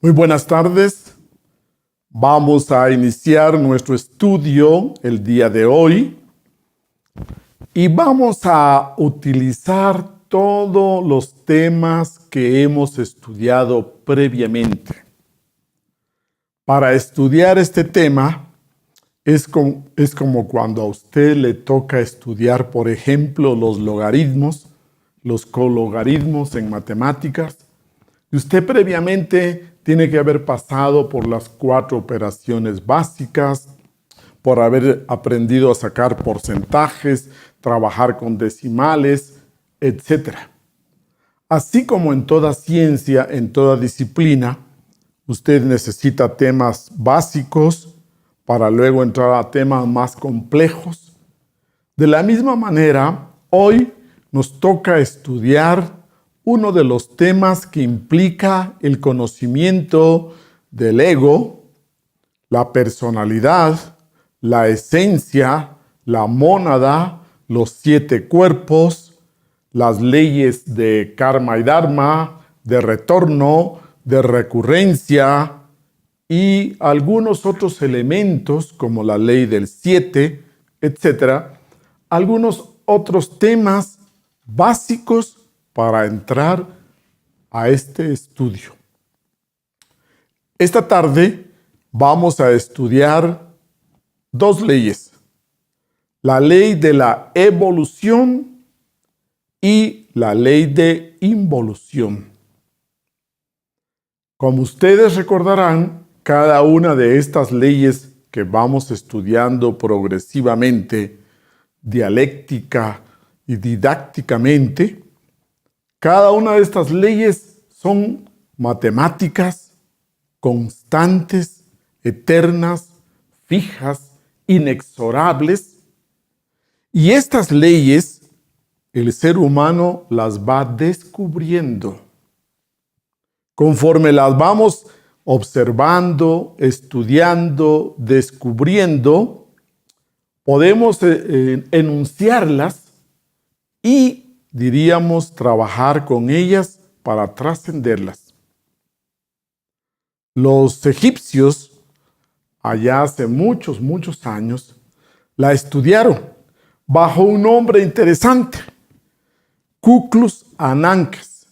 Muy buenas tardes. Vamos a iniciar nuestro estudio el día de hoy y vamos a utilizar todos los temas que hemos estudiado previamente. Para estudiar este tema es como cuando a usted le toca estudiar, por ejemplo, los logaritmos, los cologaritmos en matemáticas. Y usted previamente tiene que haber pasado por las 4 operaciones básicas, por haber aprendido a sacar porcentajes, trabajar con decimales, etc. Así como en toda ciencia, en toda disciplina, usted necesita temas básicos para luego entrar a temas más complejos. De la misma manera, hoy nos toca estudiar uno de los temas que implica el conocimiento del ego, la personalidad, la esencia, la mónada, los 7 cuerpos, las leyes de karma y dharma, de retorno, de recurrencia y algunos otros elementos como la ley del 7, etc. Algunos otros temas básicos para entrar a este estudio. Esta tarde vamos a estudiar 2 leyes. La ley de la evolución y la ley de involución. Como ustedes recordarán, cada una de estas leyes que vamos estudiando progresivamente, dialéctica y didácticamente, cada una de estas leyes son matemáticas, constantes, eternas, fijas, inexorables. Y estas leyes, el ser humano las va descubriendo. Conforme las vamos observando, estudiando, descubriendo, podemos enunciarlas y diríamos trabajar con ellas para trascenderlas. Los egipcios, allá hace muchos años, la estudiaron bajo un nombre interesante, Kuklus Anankes.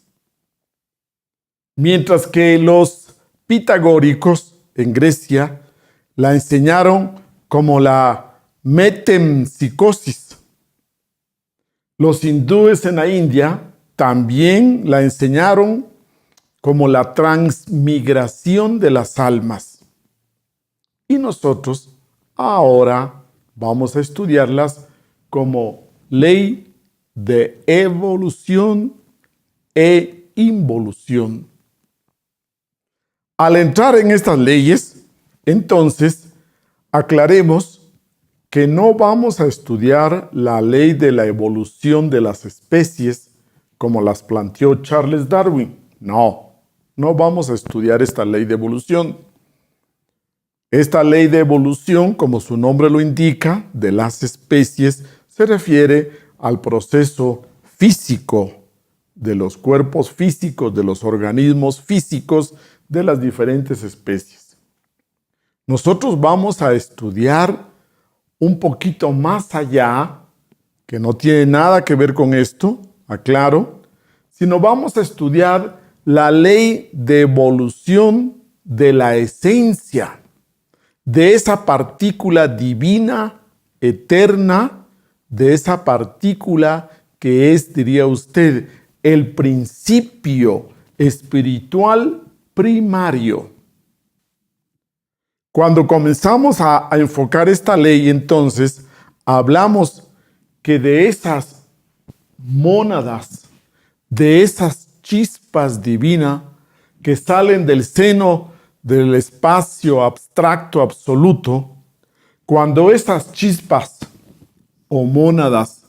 Mientras que los pitagóricos en Grecia la enseñaron como la metempsicosis. Los hindúes en la India también la enseñaron como la transmigración de las almas. Y nosotros ahora vamos a estudiarlas como ley de evolución e involución. Al entrar en estas leyes, entonces, aclaremos que no vamos a estudiar la ley de la evolución de las especies como las planteó Charles Darwin. No vamos a estudiar esta ley de evolución. Esta ley de evolución, como su nombre lo indica, de las especies, se refiere al proceso físico de los cuerpos físicos, de los organismos físicos de las diferentes especies. Nosotros vamos a estudiar un poquito más allá, que no tiene nada que ver con esto, aclaro, sino vamos a estudiar la ley de evolución de la esencia, de esa partícula divina, eterna, de esa partícula que es, diría usted, el principio espiritual primario. Cuando comenzamos a enfocar esta ley, entonces, hablamos que de esas mónadas, de esas chispas divinas que salen del seno del espacio abstracto absoluto, cuando esas chispas o mónadas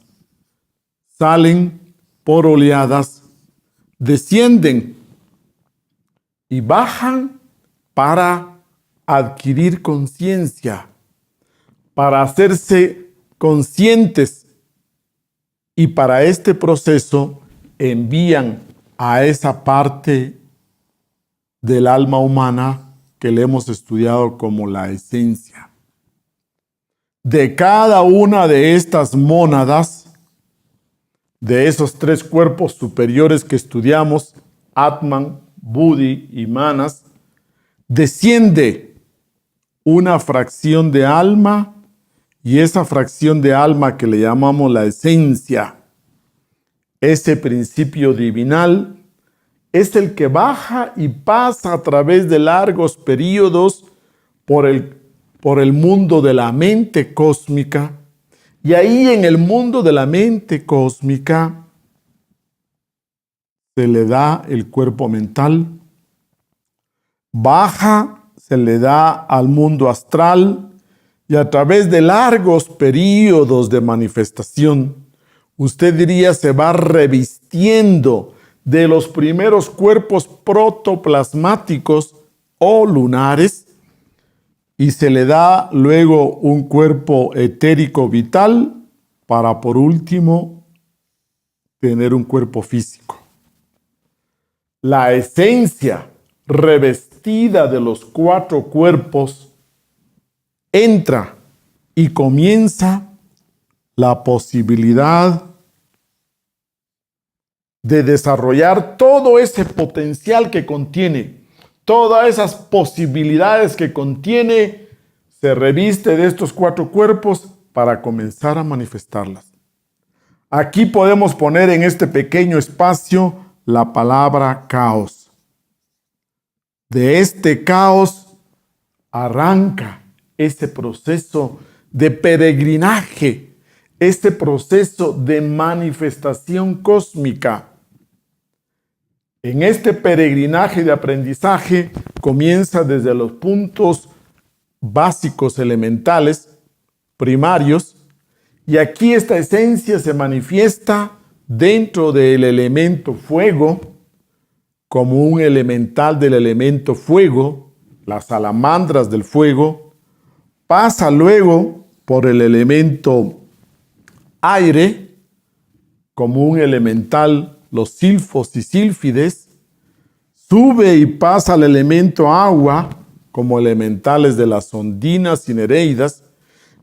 salen por oleadas, descienden y bajan para adquirir conciencia, para hacerse conscientes, y para este proceso envían a esa parte del alma humana que le hemos estudiado como la esencia. De cada una de estas mónadas, de esos tres cuerpos superiores que estudiamos, Atman, Buddhi y Manas, desciende una fracción de alma, y esa fracción de alma que le llamamos la esencia, ese principio divinal, es el que baja y pasa a través de largos periodos por el mundo de la mente cósmica, y ahí en el mundo de la mente cósmica se le da el cuerpo mental, baja, se le da al mundo astral, y a través de largos periodos de manifestación, usted diría se va revistiendo de los primeros cuerpos protoplasmáticos o lunares, y se le da luego un cuerpo etérico vital para por último tener un cuerpo físico. La esencia revestida de los cuatro cuerpos entra y comienza la posibilidad de desarrollar todo ese potencial que contiene, todas esas posibilidades que contiene, se reviste de estos cuatro cuerpos para comenzar a manifestarlas. Aquí podemos poner en este pequeño espacio la palabra caos. De este caos arranca ese proceso de peregrinaje, este proceso de manifestación cósmica. En este peregrinaje de aprendizaje comienza desde los puntos básicos elementales, primarios, y aquí esta esencia se manifiesta dentro del elemento fuego, como un elemental del elemento fuego, las salamandras del fuego, pasa luego por el elemento aire, como un elemental, los silfos y sílfides, sube y pasa al elemento agua, como elementales de las ondinas y nereidas,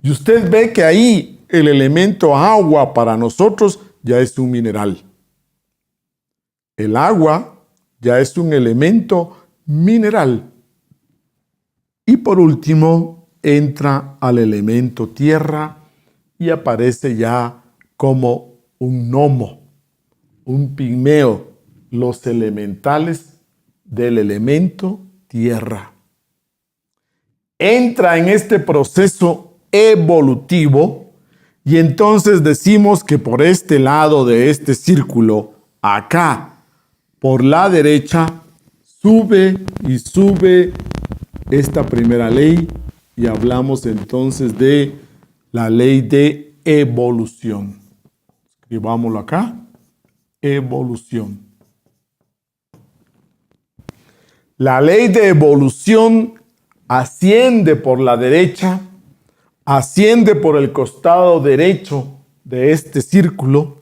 y usted ve que ahí el elemento agua para nosotros ya es un mineral. El agua ya es un elemento mineral. Y por último, entra al elemento tierra y aparece ya como un gnomo, un pigmeo, los elementales del elemento tierra. Entra en este proceso evolutivo y entonces decimos que por este lado de este círculo, acá, por la derecha, sube y sube esta primera ley, y hablamos entonces de la ley de evolución. Escribámoslo acá, evolución. La ley de evolución asciende por la derecha, asciende por el costado derecho de este círculo,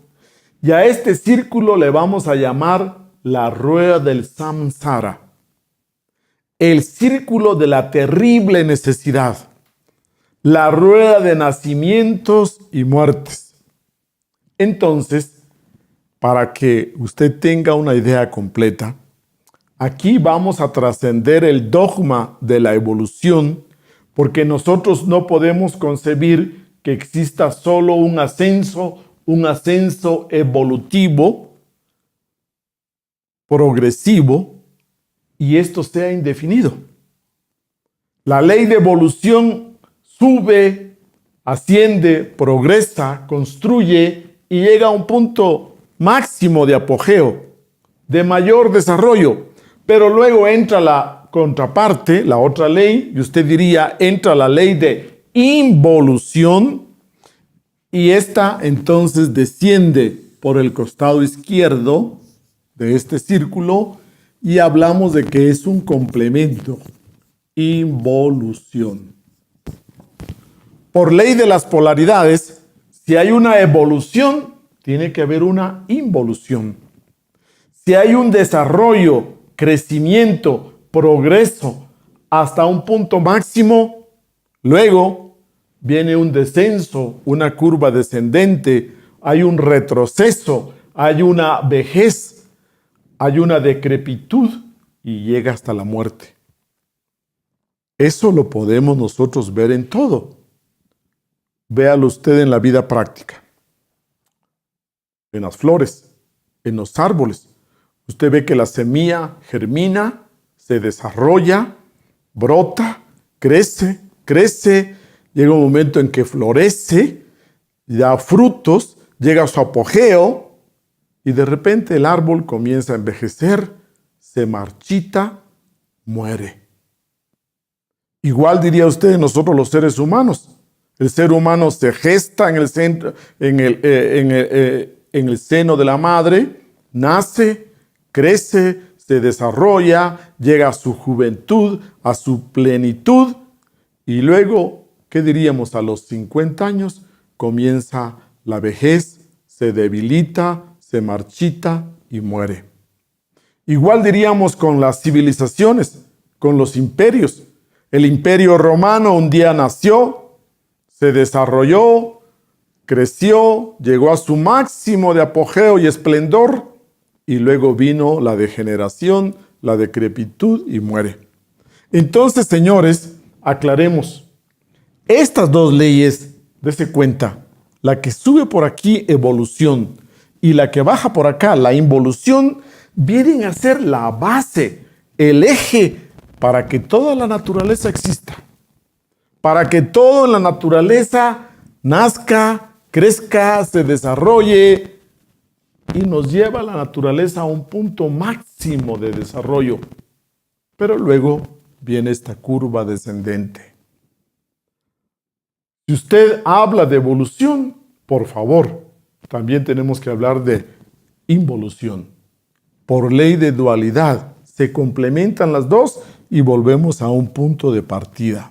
y a este círculo le vamos a llamar la rueda del samsara. El círculo de la terrible necesidad, la rueda de nacimientos y muertes. Entonces, para que usted tenga una idea completa, aquí vamos a trascender el dogma de la evolución, porque nosotros no podemos concebir que exista solo un ascenso evolutivo, progresivo, y esto sea indefinido. La ley de evolución sube, asciende, progresa, construye y llega a un punto máximo de apogeo, de mayor desarrollo. Pero luego entra la contraparte, la otra ley, y usted diría, entra la ley de involución, y esta entonces desciende por el costado izquierdo de este círculo, y hablamos de que es un complemento, involución. Por ley de las polaridades, si hay una evolución, tiene que haber una involución. Si hay un desarrollo, crecimiento, progreso hasta un punto máximo, luego viene un descenso, una curva descendente, hay un retroceso, hay una vejez, hay una decrepitud y llega hasta la muerte. Eso lo podemos nosotros ver en todo. Véalo usted en la vida práctica, en las flores, en los árboles. Usted ve que la semilla germina, se desarrolla, brota, crece, llega un momento en que florece, da frutos, llega a su apogeo y de repente el árbol comienza a envejecer, se marchita, muere. Igual diría usted de nosotros los seres humanos. El ser humano se gesta en el seno de la madre, nace, crece, se desarrolla, llega a su juventud, a su plenitud, y luego, ¿qué diríamos? A los 50 años comienza la vejez, se debilita, se marchita y muere. Igual diríamos con las civilizaciones, con los imperios. El imperio romano un día nació, se desarrolló, creció, llegó a su máximo de apogeo y esplendor, y luego vino la degeneración, la decrepitud y muere. Entonces, señores, aclaremos. Estas dos leyes, dése cuenta, la que sube por aquí, evolución, y la que baja por acá, la involución, vienen a ser la base, el eje para que toda la naturaleza exista. Para que todo en la naturaleza nazca, crezca, se desarrolle y nos lleva a la naturaleza a un punto máximo de desarrollo. Pero luego viene esta curva descendente. Si usted habla de evolución, por favor, también tenemos que hablar de involución. Por ley de dualidad, se complementan las dos y volvemos a un punto de partida.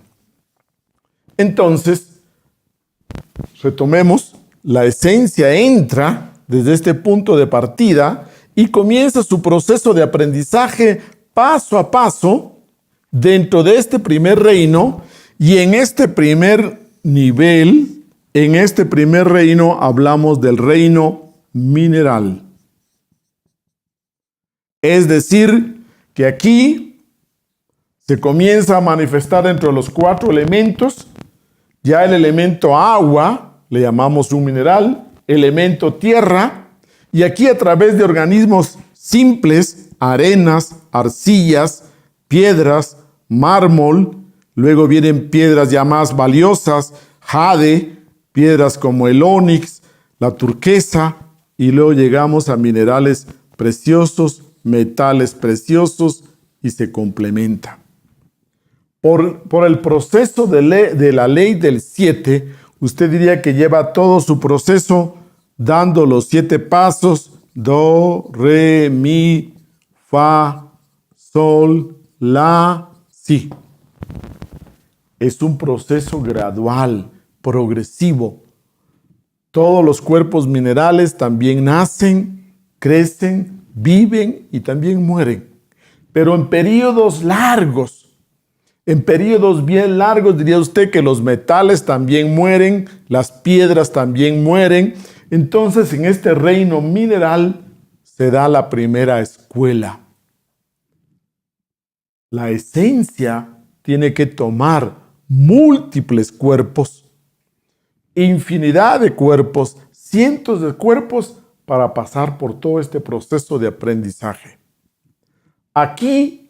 Entonces, retomemos, la esencia entra desde este punto de partida y comienza su proceso de aprendizaje paso a paso dentro de este primer reino, y en este primer nivel, en este primer reino hablamos del reino mineral. Es decir, que aquí se comienza a manifestar dentro de los 4 elementos. Ya el elemento agua, le llamamos un mineral, elemento tierra, y aquí a través de organismos simples, arenas, arcillas, piedras, mármol, luego vienen piedras ya más valiosas, jade, piedras como el ónix, la turquesa, y luego llegamos a minerales preciosos, metales preciosos, y se complementa. Por el proceso de la ley del 7, usted diría que lleva todo su proceso dando los 7 pasos: do, re, mi, fa, sol, la, si. Es un proceso gradual, progresivo. Todos los cuerpos minerales también nacen, crecen, viven y también mueren. Pero en periodos largos. En periodos bien largos diría usted que los metales también mueren, las piedras también mueren. Entonces en este reino mineral se da la primera escuela. La esencia tiene que tomar múltiples cuerpos, infinidad de cuerpos, cientos de cuerpos para pasar por todo este proceso de aprendizaje. Aquí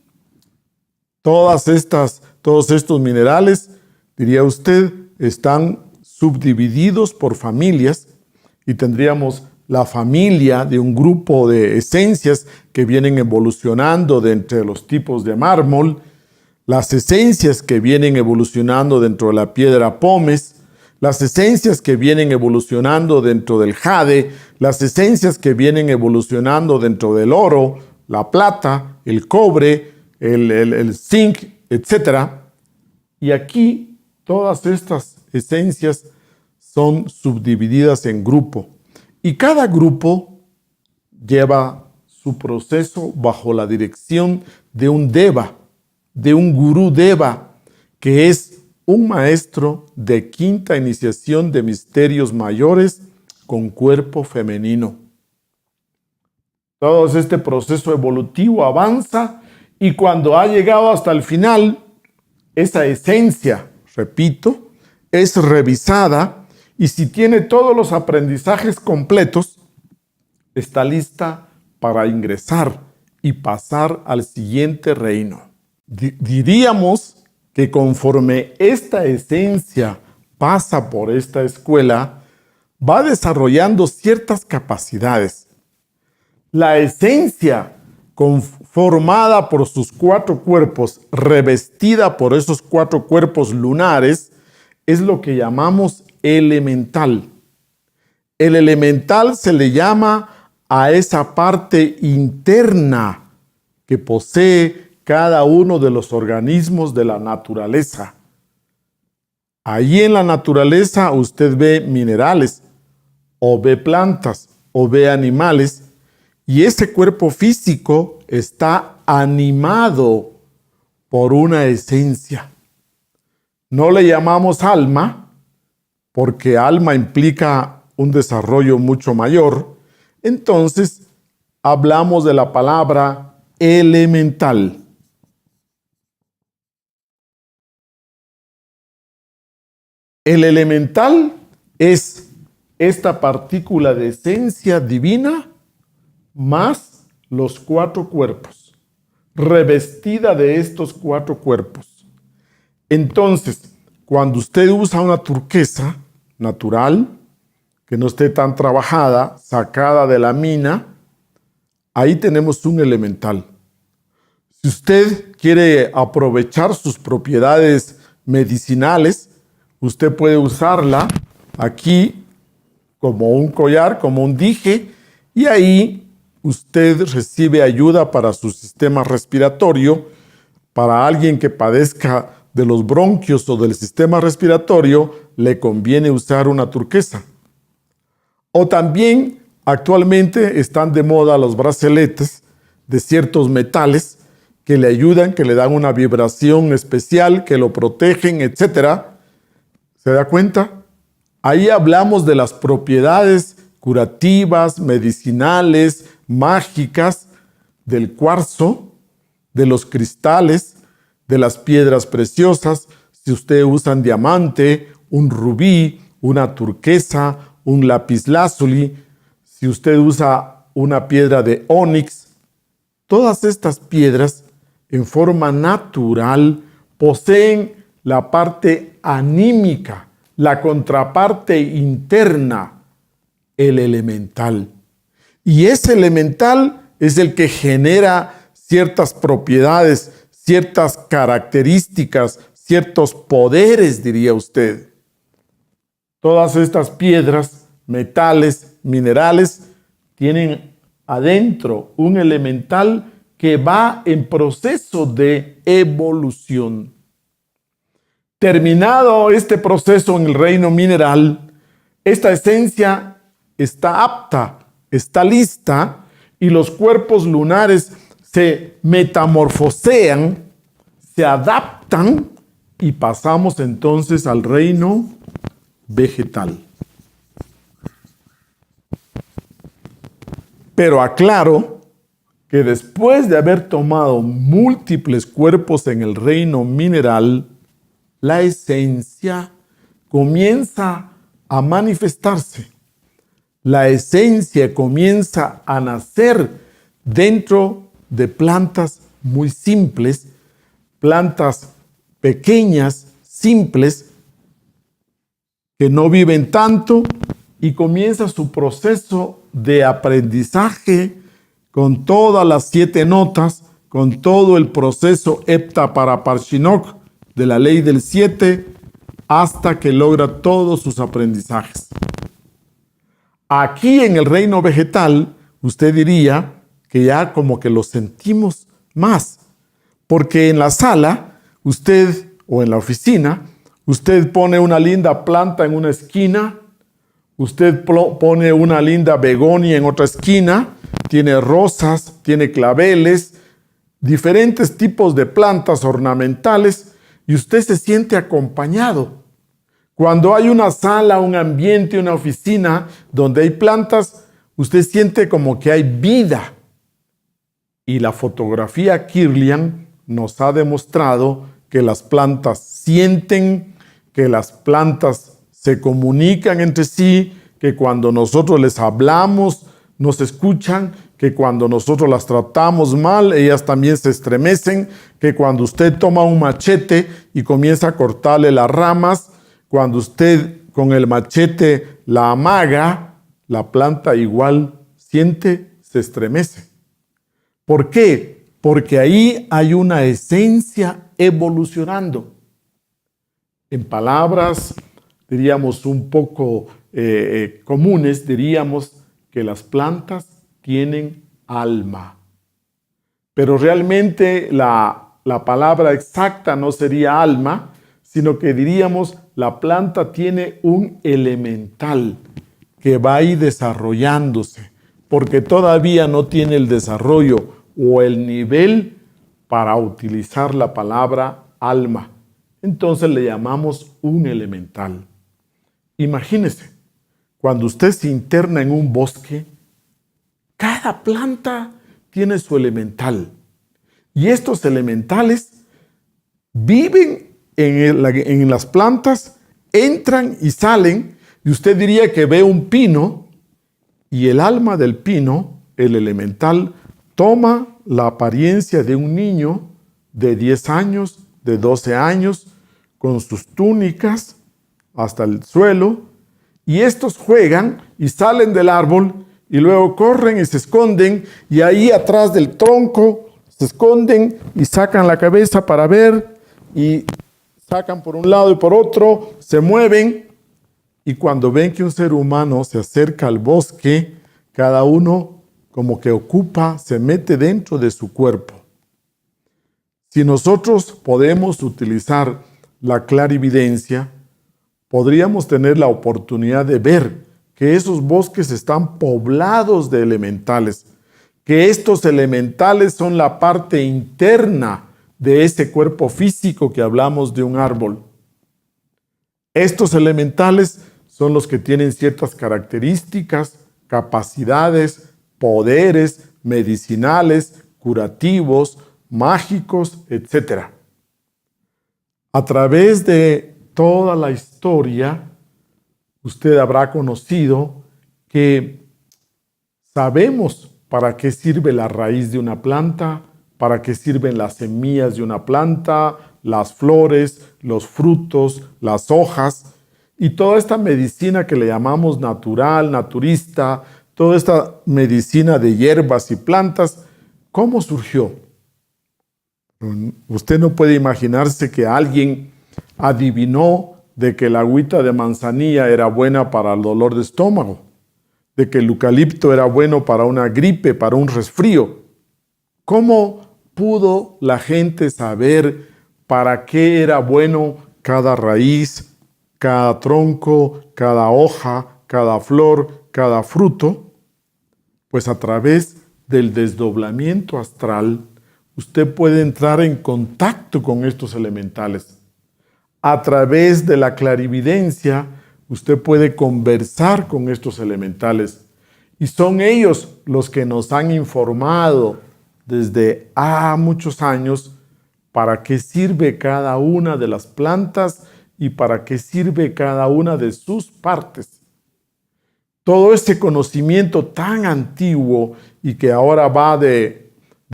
todos estos minerales, diría usted, están subdivididos por familias, y tendríamos la familia de un grupo de esencias que vienen evolucionando de entre los tipos de mármol, las esencias que vienen evolucionando dentro de la piedra pómez, las esencias que vienen evolucionando dentro del jade, las esencias que vienen evolucionando dentro del oro, la plata, el cobre, el zinc, etc. Y aquí todas estas esencias son subdivididas en grupo. Y cada grupo lleva su proceso bajo la dirección de un deva. de un gurú deva, que es un maestro de quinta iniciación de misterios mayores con cuerpo femenino. Todo este proceso evolutivo avanza y cuando ha llegado hasta el final, esa esencia, repito, es revisada y si tiene todos los aprendizajes completos, está lista para ingresar y pasar al siguiente reino. Diríamos que conforme esta esencia pasa por esta escuela, va desarrollando ciertas capacidades. La esencia conformada por sus 4 cuerpos, revestida por esos 4 cuerpos lunares, es lo que llamamos elemental. El elemental se le llama a esa parte interna que posee cada uno de los organismos de la naturaleza. Allí en la naturaleza usted ve minerales, o ve plantas, o ve animales, y ese cuerpo físico está animado por una esencia. No le llamamos alma, porque alma implica un desarrollo mucho mayor. Entonces, hablamos de la palabra elemental. El elemental es esta partícula de esencia divina más los 4 cuerpos, revestida de estos 4 cuerpos. Entonces, cuando usted usa una turquesa natural, que no esté tan trabajada, sacada de la mina, ahí tenemos un elemental. Si usted quiere aprovechar sus propiedades medicinales, usted puede usarla aquí como un collar, como un dije, y ahí usted recibe ayuda para su sistema respiratorio. Para alguien que padezca de los bronquios o del sistema respiratorio, le conviene usar una turquesa. O también actualmente están de moda los brazaletes de ciertos metales que le ayudan, que le dan una vibración especial, que lo protegen, etc. ¿Se da cuenta? Ahí hablamos de las propiedades curativas, medicinales, mágicas del cuarzo, de los cristales, de las piedras preciosas. Si usted usa un diamante, un rubí, una turquesa, un lapislázuli, si usted usa una piedra de ónix, todas estas piedras en forma natural poseen la parte anímica, la contraparte interna, el elemental. Y ese elemental es el que genera ciertas propiedades, ciertas características, ciertos poderes, diría usted. Todas estas piedras, metales, minerales, tienen adentro un elemental que va en proceso de evolución. Terminado este proceso en el reino mineral, esta esencia está apta, está lista, y los cuerpos lunares se metamorfosean, se adaptan, y pasamos entonces al reino vegetal. Pero aclaro que después de haber tomado múltiples cuerpos en el reino mineral, la esencia comienza a manifestarse. La esencia comienza a nacer dentro de plantas muy simples, plantas pequeñas, simples, que no viven tanto, y comienza su proceso de aprendizaje con todas las 7 notas, con todo el proceso Heptaparaparshinok de la ley del 7, hasta que logra todos sus aprendizajes. Aquí en el reino vegetal, usted diría que ya como que lo sentimos más, porque en la sala, usted, o en la oficina, usted pone una linda planta en una esquina, usted pone una linda begonia en otra esquina, tiene rosas, tiene claveles, diferentes tipos de plantas ornamentales y usted se siente acompañado. Cuando hay una sala, un ambiente, una oficina donde hay plantas, usted siente como que hay vida. Y la fotografía Kirlian nos ha demostrado que las plantas sienten, que las plantas se comunican entre sí, que cuando nosotros les hablamos, nos escuchan, que cuando nosotros las tratamos mal, ellas también se estremecen, que cuando usted toma un machete y comienza a cortarle las ramas, cuando usted con el machete la amaga, la planta igual siente, se estremece. ¿Por qué? Porque ahí hay una esencia evolucionando. En palabras, diríamos, un poco comunes, diríamos que las plantas tienen alma. Pero realmente la palabra exacta no sería alma, sino que diríamos la planta tiene un elemental que va a ir desarrollándose, porque todavía no tiene el desarrollo o el nivel para utilizar la palabra alma. Entonces le llamamos un elemental. Imagínese, cuando usted se interna en un bosque, cada planta tiene su elemental. Y estos elementales viven en las plantas, entran y salen, y usted diría que ve un pino, y el alma del pino, el elemental, toma la apariencia de un niño de 10 años, de 12 años, con sus túnicas hasta el suelo, y estos juegan y salen del árbol, y luego corren y se esconden, y ahí atrás del tronco se esconden y sacan la cabeza para ver, y sacan por un lado y por otro, se mueven, y cuando ven que un ser humano se acerca al bosque, cada uno como que ocupa, se mete dentro de su cuerpo. Si nosotros podemos utilizar la clarividencia, podríamos tener la oportunidad de ver que esos bosques están poblados de elementales, que estos elementales son la parte interna de ese cuerpo físico que hablamos de un árbol. Estos elementales son los que tienen ciertas características, capacidades, poderes medicinales, curativos, mágicos, etc. A través de toda la historia, usted habrá conocido que sabemos para qué sirve la raíz de una planta, para qué sirven las semillas de una planta, las flores, los frutos, las hojas, y toda esta medicina que le llamamos natural, naturista, toda esta medicina de hierbas y plantas, ¿cómo surgió? Usted no puede imaginarse que alguien adivinó de que la agüita de manzanilla era buena para el dolor de estómago, de que el eucalipto era bueno para una gripe, para un resfrío. ¿Cómo pudo la gente saber para qué era bueno cada raíz, cada tronco, cada hoja, cada flor, cada fruto? Pues a través del desdoblamiento astral, usted puede entrar en contacto con estos elementales. A través de la clarividencia, usted puede conversar con estos elementales. Y son ellos los que nos han informado desde muchos años para qué sirve cada una de las plantas y para qué sirve cada una de sus partes. Todo ese conocimiento tan antiguo y que ahora va de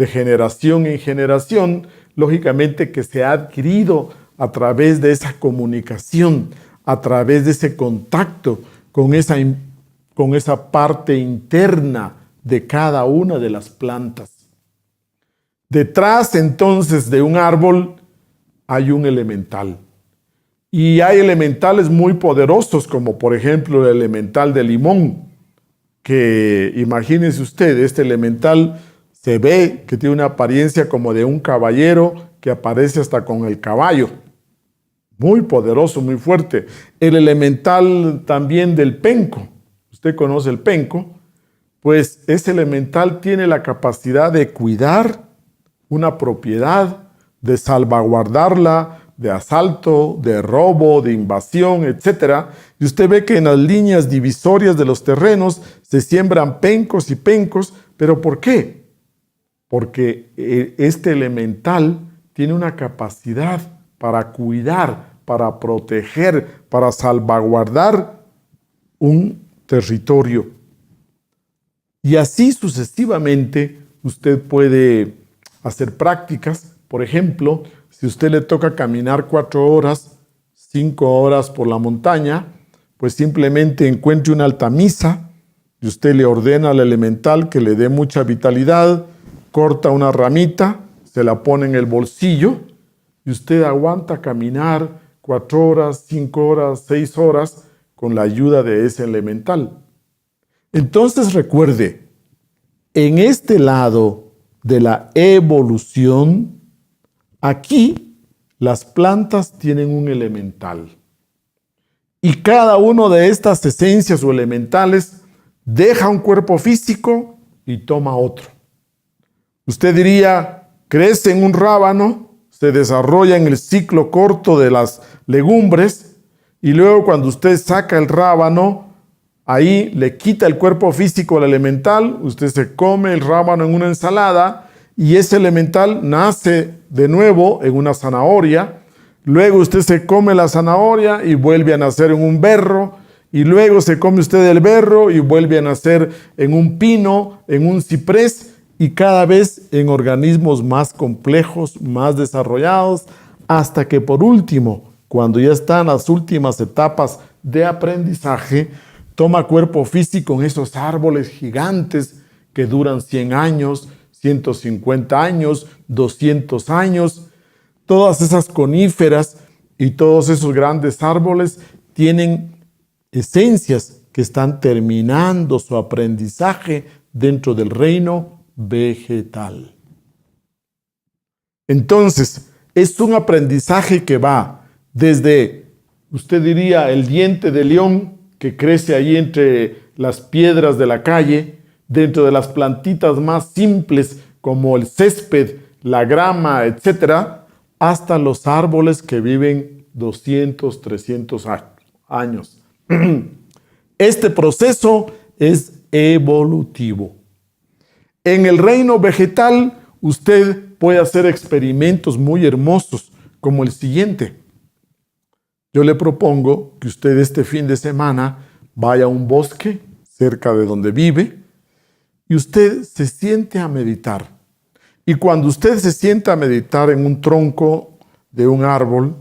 generación en generación, lógicamente que se ha adquirido a través de esa comunicación, a través de ese contacto con esa parte interna de cada una de las plantas. Detrás entonces de un árbol hay un elemental. Y hay elementales muy poderosos, como por ejemplo el elemental de limón, que imagínense usted, este elemental se ve que tiene una apariencia como de un caballero que aparece hasta con el caballo. Muy poderoso, muy fuerte. El elemental también del penco. Usted conoce el penco. Pues ese elemental tiene la capacidad de cuidar, una propiedad, de salvaguardarla de asalto, de robo, de invasión, etc. Y usted ve que en las líneas divisorias de los terrenos se siembran pencos y pencos. ¿Pero por qué? Porque este elemental tiene una capacidad para cuidar, para proteger, para salvaguardar un territorio. Y así sucesivamente usted puede hacer prácticas. Por ejemplo, si a usted le toca caminar 4 horas, 5 horas por la montaña, pues simplemente encuentre una altamisa y usted le ordena al elemental que le dé mucha vitalidad, corta una ramita, se la pone en el bolsillo y usted aguanta caminar 4 horas, 5 horas, 6 horas con la ayuda de ese elemental. Entonces recuerde, en este lado de la evolución, aquí las plantas tienen un elemental. Y cada una de estas esencias o elementales deja un cuerpo físico y toma otro. Usted diría, crece en un rábano, se desarrolla en el ciclo corto de las legumbres y luego cuando usted saca el rábano, ahí le quita el cuerpo físico al elemental, usted se come el rábano en una ensalada y ese elemental nace de nuevo en una zanahoria. Luego usted se come la zanahoria y vuelve a nacer en un berro. Y luego se come usted el berro y vuelve a nacer en un pino, en un ciprés y cada vez en organismos más complejos, más desarrollados, hasta que por último, cuando ya están las últimas etapas de aprendizaje, toma cuerpo físico en esos árboles gigantes que duran 100 años, 150 años, 200 años. Todas esas coníferas y todos esos grandes árboles tienen esencias que están terminando su aprendizaje dentro del reino vegetal. Entonces, es un aprendizaje que va desde, usted diría, el diente de león que crece ahí entre las piedras de la calle, dentro de las plantitas más simples como el césped, la grama, etc., hasta los árboles que viven 200, 300 años. Este proceso es evolutivo. En el reino vegetal, usted puede hacer experimentos muy hermosos, como el siguiente. Yo le propongo que usted este fin de semana vaya a un bosque cerca de donde vive y usted se siente a meditar. Y cuando usted se sienta a meditar en un tronco de un árbol,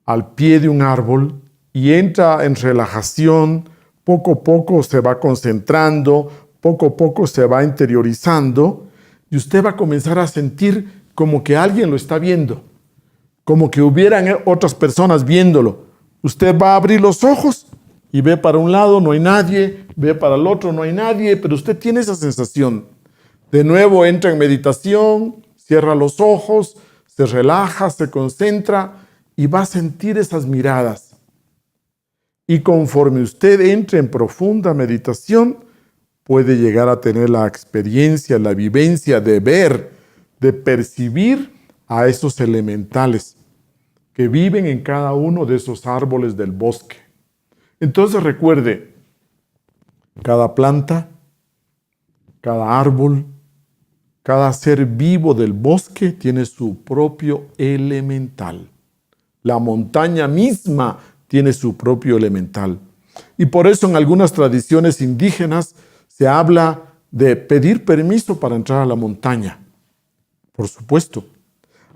al pie de un árbol, y entra en relajación, poco a poco se va concentrando, poco a poco se va interiorizando, y usted va a comenzar a sentir como que alguien lo está viendo, como que hubieran otras personas viéndolo. Usted va a abrir los ojos y ve para un lado, no hay nadie, ve para el otro, no hay nadie, pero usted tiene esa sensación. De nuevo entra en meditación, cierra los ojos, se relaja, se concentra y va a sentir esas miradas. Y conforme usted entre en profunda meditación, puede llegar a tener la experiencia, la vivencia de ver, de percibir a esos elementales que viven en cada uno de esos árboles del bosque. Entonces recuerde, cada planta, cada árbol, cada ser vivo del bosque tiene su propio elemental. La montaña misma tiene su propio elemental. Y por eso en algunas tradiciones indígenas se habla de pedir permiso para entrar a la montaña. Por supuesto.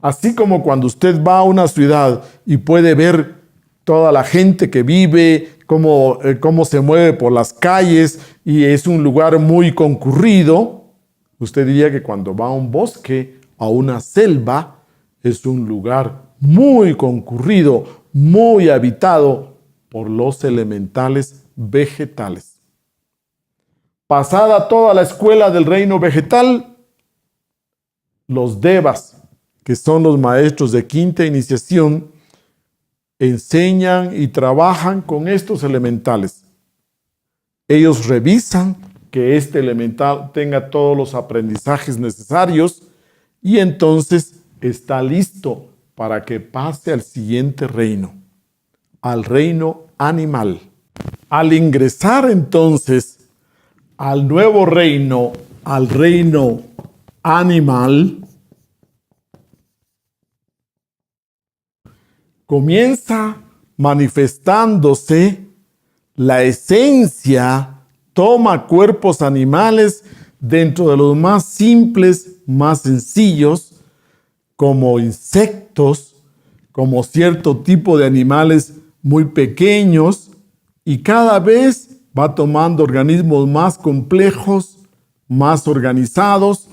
Así como cuando usted va a una ciudad y puede ver toda la gente que vive, cómo se mueve por las calles y es un lugar muy concurrido, usted diría que cuando va a un bosque, a una selva, es un lugar muy concurrido, muy habitado por los elementales vegetales. Pasada toda la escuela del reino vegetal, los devas, que son los maestros de quinta iniciación, enseñan y trabajan con estos elementales. Ellos revisan que este elemental tenga todos los aprendizajes necesarios y entonces está listo para que pase al siguiente reino, al reino animal. Al ingresar entonces al nuevo reino, al reino animal, comienza manifestándose la esencia, toma cuerpos animales dentro de los más simples, más sencillos, como insectos, como cierto tipo de animales muy pequeños, y cada vez va tomando organismos más complejos, más organizados,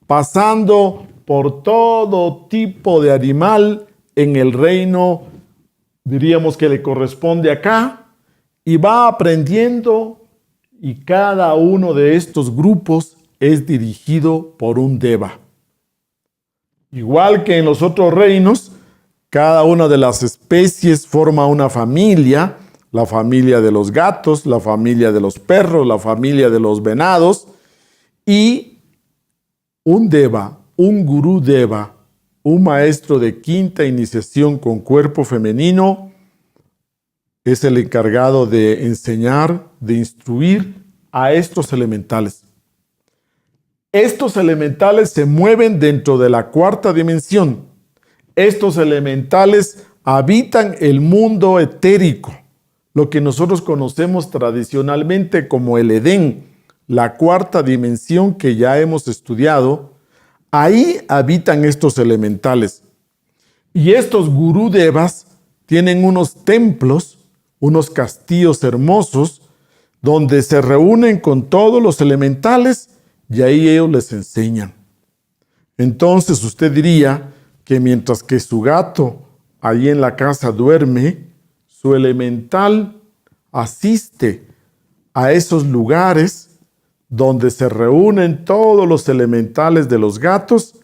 pasando por todo tipo de animal en el reino, diríamos que le corresponde acá, y va aprendiendo, y cada uno de estos grupos es dirigido por un deva. Igual que en los otros reinos, cada una de las especies forma una familia, la familia de los gatos, la familia de los perros, la familia de los venados, y un deva, un gurú deva, un maestro de quinta iniciación con cuerpo femenino, es el encargado de enseñar, de instruir a estos elementales. Estos elementales se mueven dentro de la cuarta dimensión. Estos elementales habitan el mundo etérico, lo que nosotros conocemos tradicionalmente como el Edén, la cuarta dimensión que ya hemos estudiado. Ahí habitan estos elementales. Y estos gurú devas tienen unos templos, unos castillos hermosos, donde se reúnen con todos los elementales y ahí ellos les enseñan. Entonces usted diría que mientras que su gato ahí en la casa duerme, su elemental asiste a esos lugares donde se reúnen todos los elementales de los gatos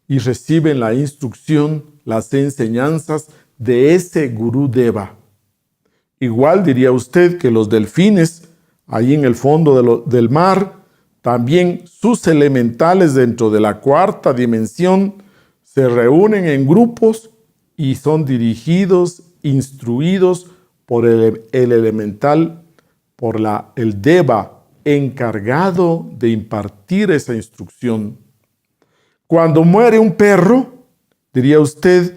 y reciben la instrucción, las enseñanzas de ese gurú deva. Igual diría usted que los delfines, ahí en el fondo del mar, también sus elementales dentro de la cuarta dimensión se reúnen en grupos y son dirigidos, instruidos por el elemental, por el deva encargado de impartir esa instrucción. Cuando muere un perro, diría usted,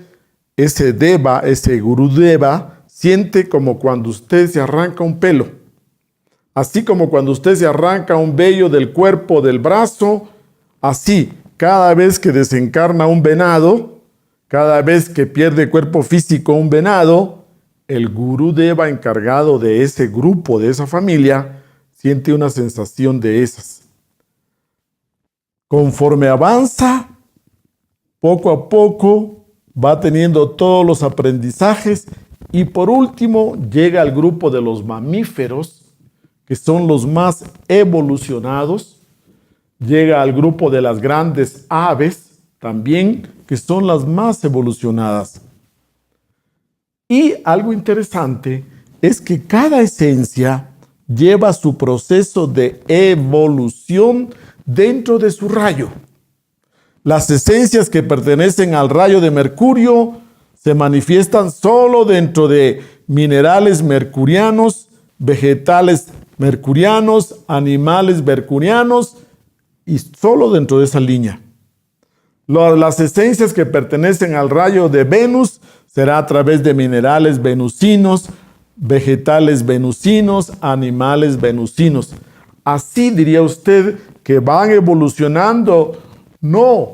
ese deva, ese gurú deva, siente como cuando usted se arranca un pelo. Así como cuando usted se arranca un vello del cuerpo, del brazo, así, cada vez que desencarna un venado, cada vez que pierde cuerpo físico un venado, el gurú deva encargado de ese grupo, de esa familia, siente una sensación de esas. Conforme avanza, poco a poco va teniendo todos los aprendizajes y por último llega al grupo de los mamíferos, que son los más evolucionados. Llega al grupo de las grandes aves también, que son las más evolucionadas. Y algo interesante es que cada esencia lleva su proceso de evolución dentro de su rayo. Las esencias que pertenecen al rayo de Mercurio se manifiestan solo dentro de minerales mercurianos, vegetales mercurianos, animales mercurianos y solo dentro de esa línea. Las esencias que pertenecen al rayo de Venus será a través de minerales venusinos, vegetales venusinos, animales venusinos. Así diría usted que van evolucionando, no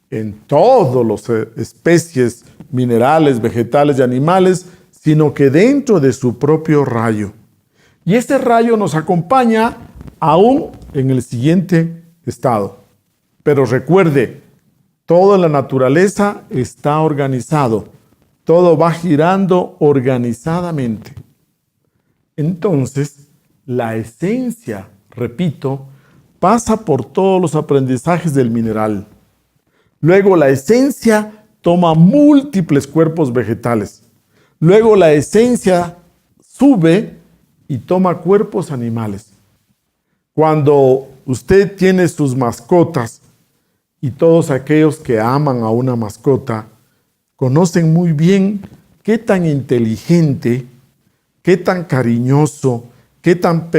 en todas las especies, minerales, vegetales y animales, sino que dentro de su propio rayo. Y este rayo nos acompaña aún en el siguiente estado. Pero recuerde, toda la naturaleza está organizado. Todo va girando organizadamente. Entonces, la esencia, repito, pasa por todos los aprendizajes del mineral. Luego la esencia toma múltiples cuerpos vegetales. Luego la esencia sube y toma cuerpos animales. Cuando usted tiene sus mascotas y todos aquellos que aman a una mascota conocen muy bien qué tan inteligente, qué tan cariñoso, qué tan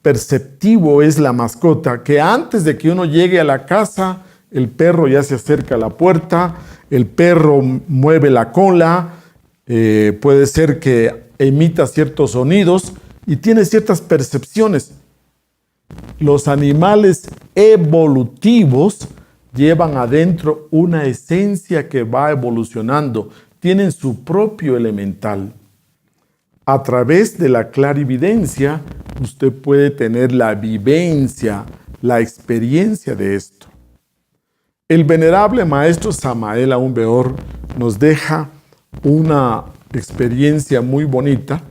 perceptivo es la mascota, que antes de que uno llegue a la casa, el perro ya se acerca a la puerta, el perro mueve la cola, puede ser que emita ciertos sonidos y tiene ciertas percepciones. Los animales evolutivos llevan adentro una esencia que va evolucionando, tienen su propio elemental. A través de la clarividencia, usted puede tener la vivencia, la experiencia de esto. El venerable maestro Samael Aun Weor nos deja una experiencia muy bonita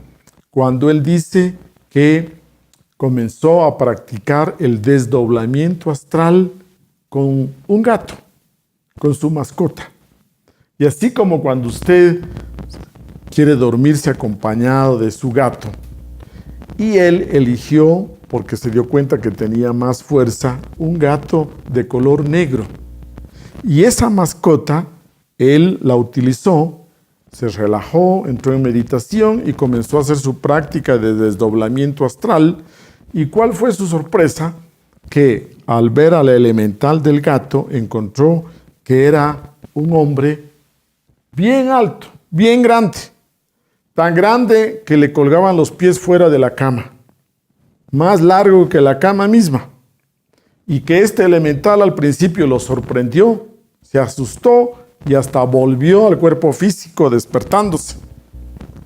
cuando él dice que comenzó a practicar el desdoblamiento astral con un gato, con su mascota. Y así como cuando usted quiere dormirse acompañado de su gato, y él eligió, porque se dio cuenta que tenía más fuerza, un gato de color negro. Y esa mascota, él la utilizó, se relajó, entró en meditación y comenzó a hacer su práctica de desdoblamiento astral. ¿Y cuál fue su sorpresa? Que al ver al elemental del gato, encontró que era un hombre bien alto, bien grande, tan grande que le colgaban los pies fuera de la cama, más largo que la cama misma, y que este elemental al principio lo sorprendió, se asustó y hasta volvió al cuerpo físico despertándose,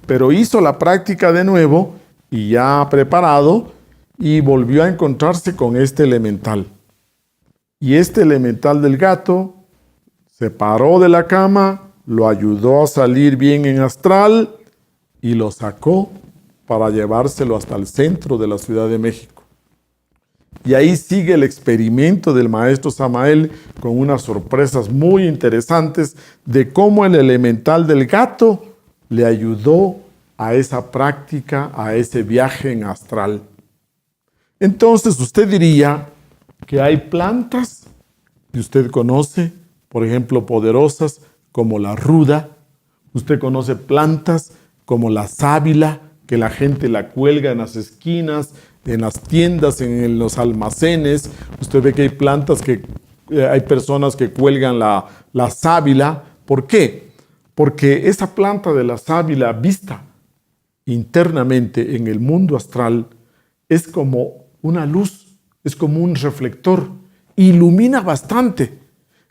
pero hizo la práctica de nuevo y ya preparado, y volvió a encontrarse con este elemental. Y este elemental del gato se paró de la cama, lo ayudó a salir bien en astral y lo sacó para llevárselo hasta el centro de la Ciudad de México. Y ahí sigue el experimento del maestro Samael con unas sorpresas muy interesantes de cómo el elemental del gato le ayudó a esa práctica, a ese viaje en astral. Entonces usted diría que hay plantas que usted conoce, por ejemplo, poderosas como la ruda. Usted conoce plantas como la sábila, que la gente la cuelga en las esquinas, en las tiendas, en los almacenes. Usted ve que hay plantas que hay personas que cuelgan la sábila. ¿Por qué? Porque esa planta de la sábila vista internamente en el mundo astral es como una luz, es como un reflector, ilumina bastante.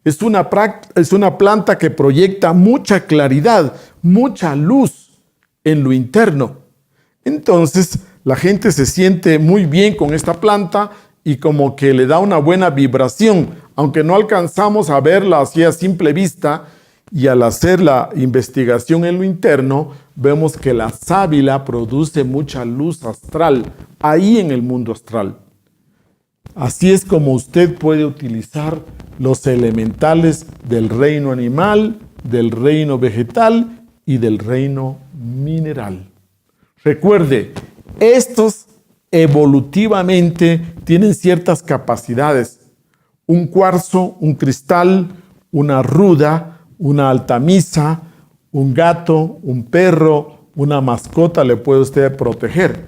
Es una planta que proyecta mucha claridad, mucha luz en lo interno. Entonces, la gente se siente muy bien con esta planta y como que le da una buena vibración, aunque no alcanzamos a verla así a simple vista, y al hacer la investigación en lo interno, vemos que la sábila produce mucha luz astral, ahí en el mundo astral. Así es como usted puede utilizar los elementales del reino animal, del reino vegetal y del reino mineral. Recuerde, estos evolutivamente tienen ciertas capacidades. Un cuarzo, un cristal, una ruda, una altamisa, un gato, un perro, una mascota le puede usted proteger.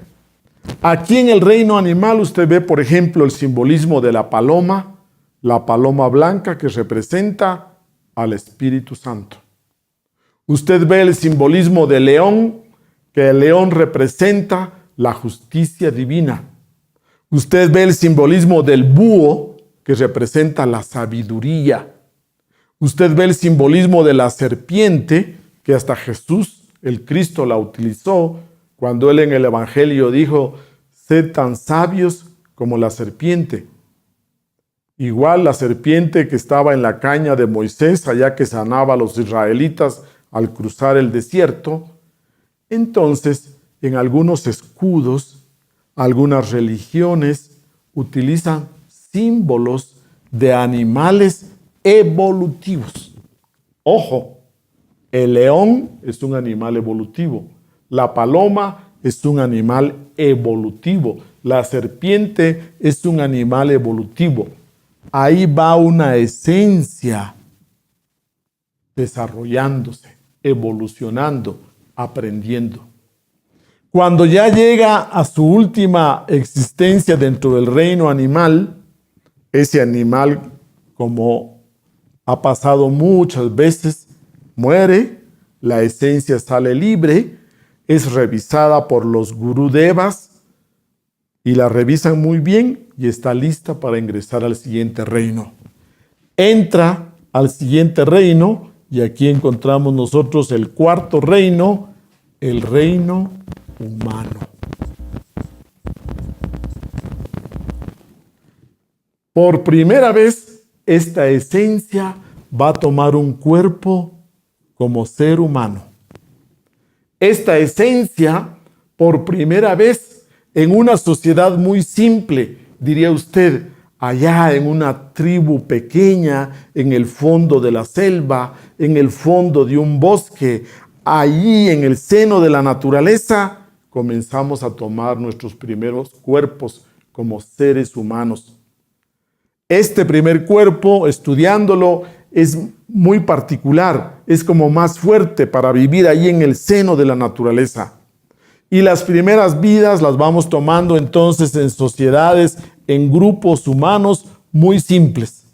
Aquí en el reino animal usted ve, por ejemplo, el simbolismo de la paloma blanca que representa al Espíritu Santo. Usted ve el simbolismo del león, que el león representa la justicia divina. Usted ve el simbolismo del búho, que representa la sabiduría. Usted ve el simbolismo de la serpiente, que hasta Jesús, el Cristo, la utilizó cuando él en el Evangelio dijo: sed tan sabios como la serpiente. Igual la serpiente que estaba en la caña de Moisés, allá que sanaba a los israelitas al cruzar el desierto. Entonces, en algunos escudos, algunas religiones utilizan símbolos de animales evolutivos. Ojo, el león es un animal evolutivo, la paloma es un animal evolutivo, la serpiente es un animal evolutivo. ahí va una esencia desarrollándose, evolucionando, aprendiendo. Cuando ya llega a su última existencia dentro del reino animal, ese animal, como ha pasado muchas veces, muere, la esencia sale libre, es revisada por los gurudevas y la revisan muy bien y está lista para ingresar al siguiente reino. Entra al siguiente reino y aquí encontramos nosotros el cuarto reino, el reino humano. Por primera vez, esta esencia va a tomar un cuerpo como ser humano. Esta esencia, por primera vez, en una sociedad muy simple, diría usted, allá en una tribu pequeña, en el fondo de la selva, en el fondo de un bosque, allí en el seno de la naturaleza, comenzamos a tomar nuestros primeros cuerpos como seres humanos. Este primer cuerpo, estudiándolo, es muy particular, es como más fuerte para vivir ahí en el seno de la naturaleza. Y las primeras vidas las vamos tomando entonces en sociedades, en grupos humanos muy simples.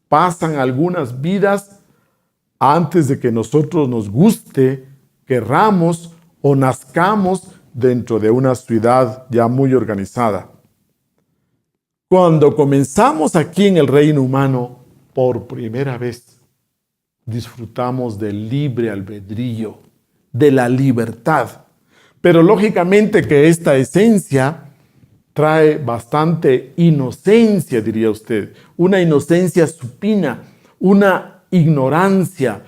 Pasan algunas vidas antes de que nosotros nos guste, querramos o nazcamos dentro de una ciudad ya muy organizada. Cuando comenzamos aquí en el reino humano, por primera vez, disfrutamos del libre albedrío, de la libertad. Pero lógicamente que esta esencia trae bastante inocencia, diría usted, una inocencia supina, una ignorancia,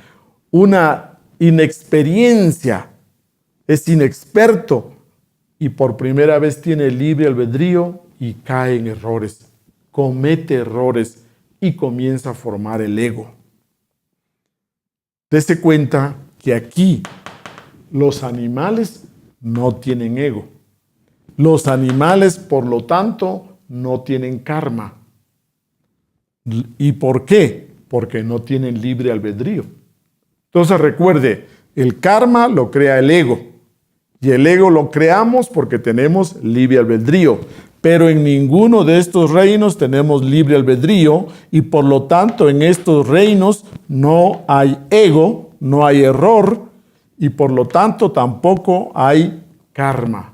una inexperiencia, es inexperto y por primera vez tiene libre albedrío y cae en errores, comete errores y comienza a formar el ego. Dese cuenta que aquí los animales no tienen ego. Los animales, por lo tanto, no tienen karma. ¿Y por qué? Porque no tienen libre albedrío. Entonces recuerde, el karma lo crea el ego. Y el ego lo creamos porque tenemos libre albedrío. Pero en ninguno de estos reinos tenemos libre albedrío y por lo tanto en estos reinos no hay ego, no hay error y por lo tanto tampoco hay karma.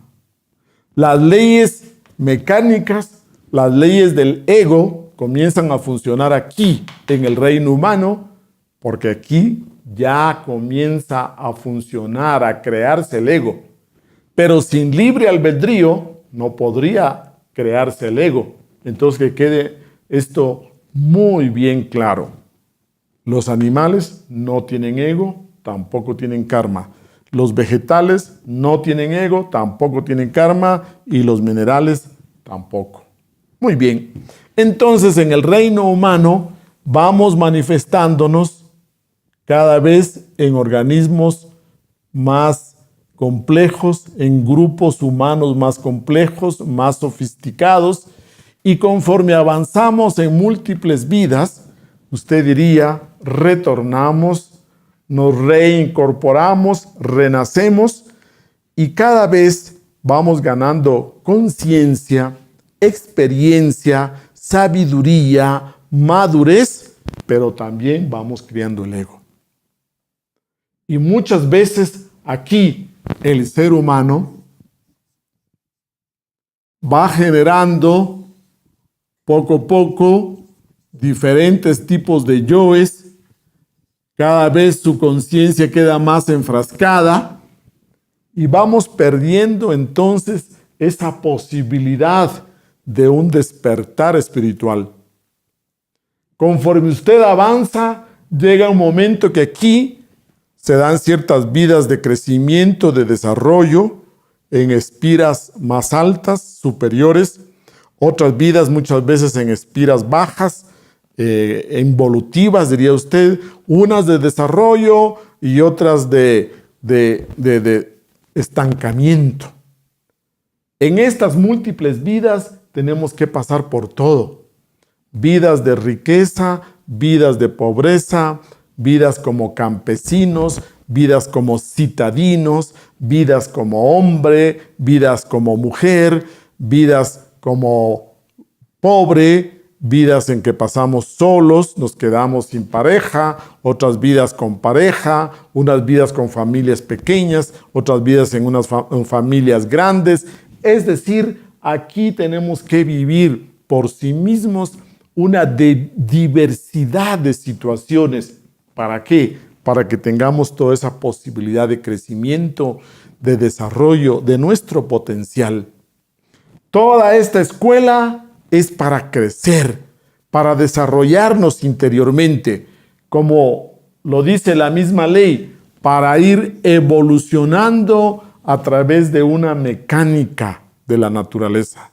Las leyes mecánicas, las leyes del ego comienzan a funcionar aquí en el reino humano porque aquí ya comienza a funcionar, a crearse el ego. Pero sin libre albedrío no podría crearse el ego. Entonces que quede esto muy bien claro. Los animales no tienen ego, tampoco tienen karma. Los vegetales no tienen ego, tampoco tienen karma y los minerales tampoco. Muy bien. Entonces en el reino humano vamos manifestándonos cada vez en organismos más complejos, en grupos humanos más complejos, más sofisticados, y conforme avanzamos en múltiples vidas, usted diría, retornamos, nos reincorporamos, renacemos, y cada vez vamos ganando conciencia, experiencia, sabiduría, madurez, pero también vamos criando el ego. Y muchas veces aquí, el ser humano va generando poco a poco diferentes tipos de yoes, cada vez su conciencia queda más enfrascada y vamos perdiendo entonces esa posibilidad de un despertar espiritual. Conforme usted avanza, llega un momento que aquí se dan ciertas vidas de crecimiento, de desarrollo, en espiras más altas, superiores, otras vidas muchas veces en espiras bajas, involutivas, diría usted, unas de desarrollo y otras de estancamiento. En estas múltiples vidas tenemos que pasar por todo. vidas de riqueza, vidas de pobreza, vidas como campesinos, vidas como citadinos, vidas como hombre, vidas como mujer, vidas como pobre, vidas en que pasamos solos, nos quedamos sin pareja, otras vidas con pareja, unas vidas con familias pequeñas, otras vidas en familias grandes. Es decir, aquí tenemos que vivir por sí mismos una diversidad de situaciones. ¿Para qué? Para que tengamos toda esa posibilidad de crecimiento, de desarrollo de nuestro potencial. Toda esta escuela es para crecer, para desarrollarnos interiormente, como lo dice la misma ley, para ir evolucionando a través de una mecánica de la naturaleza.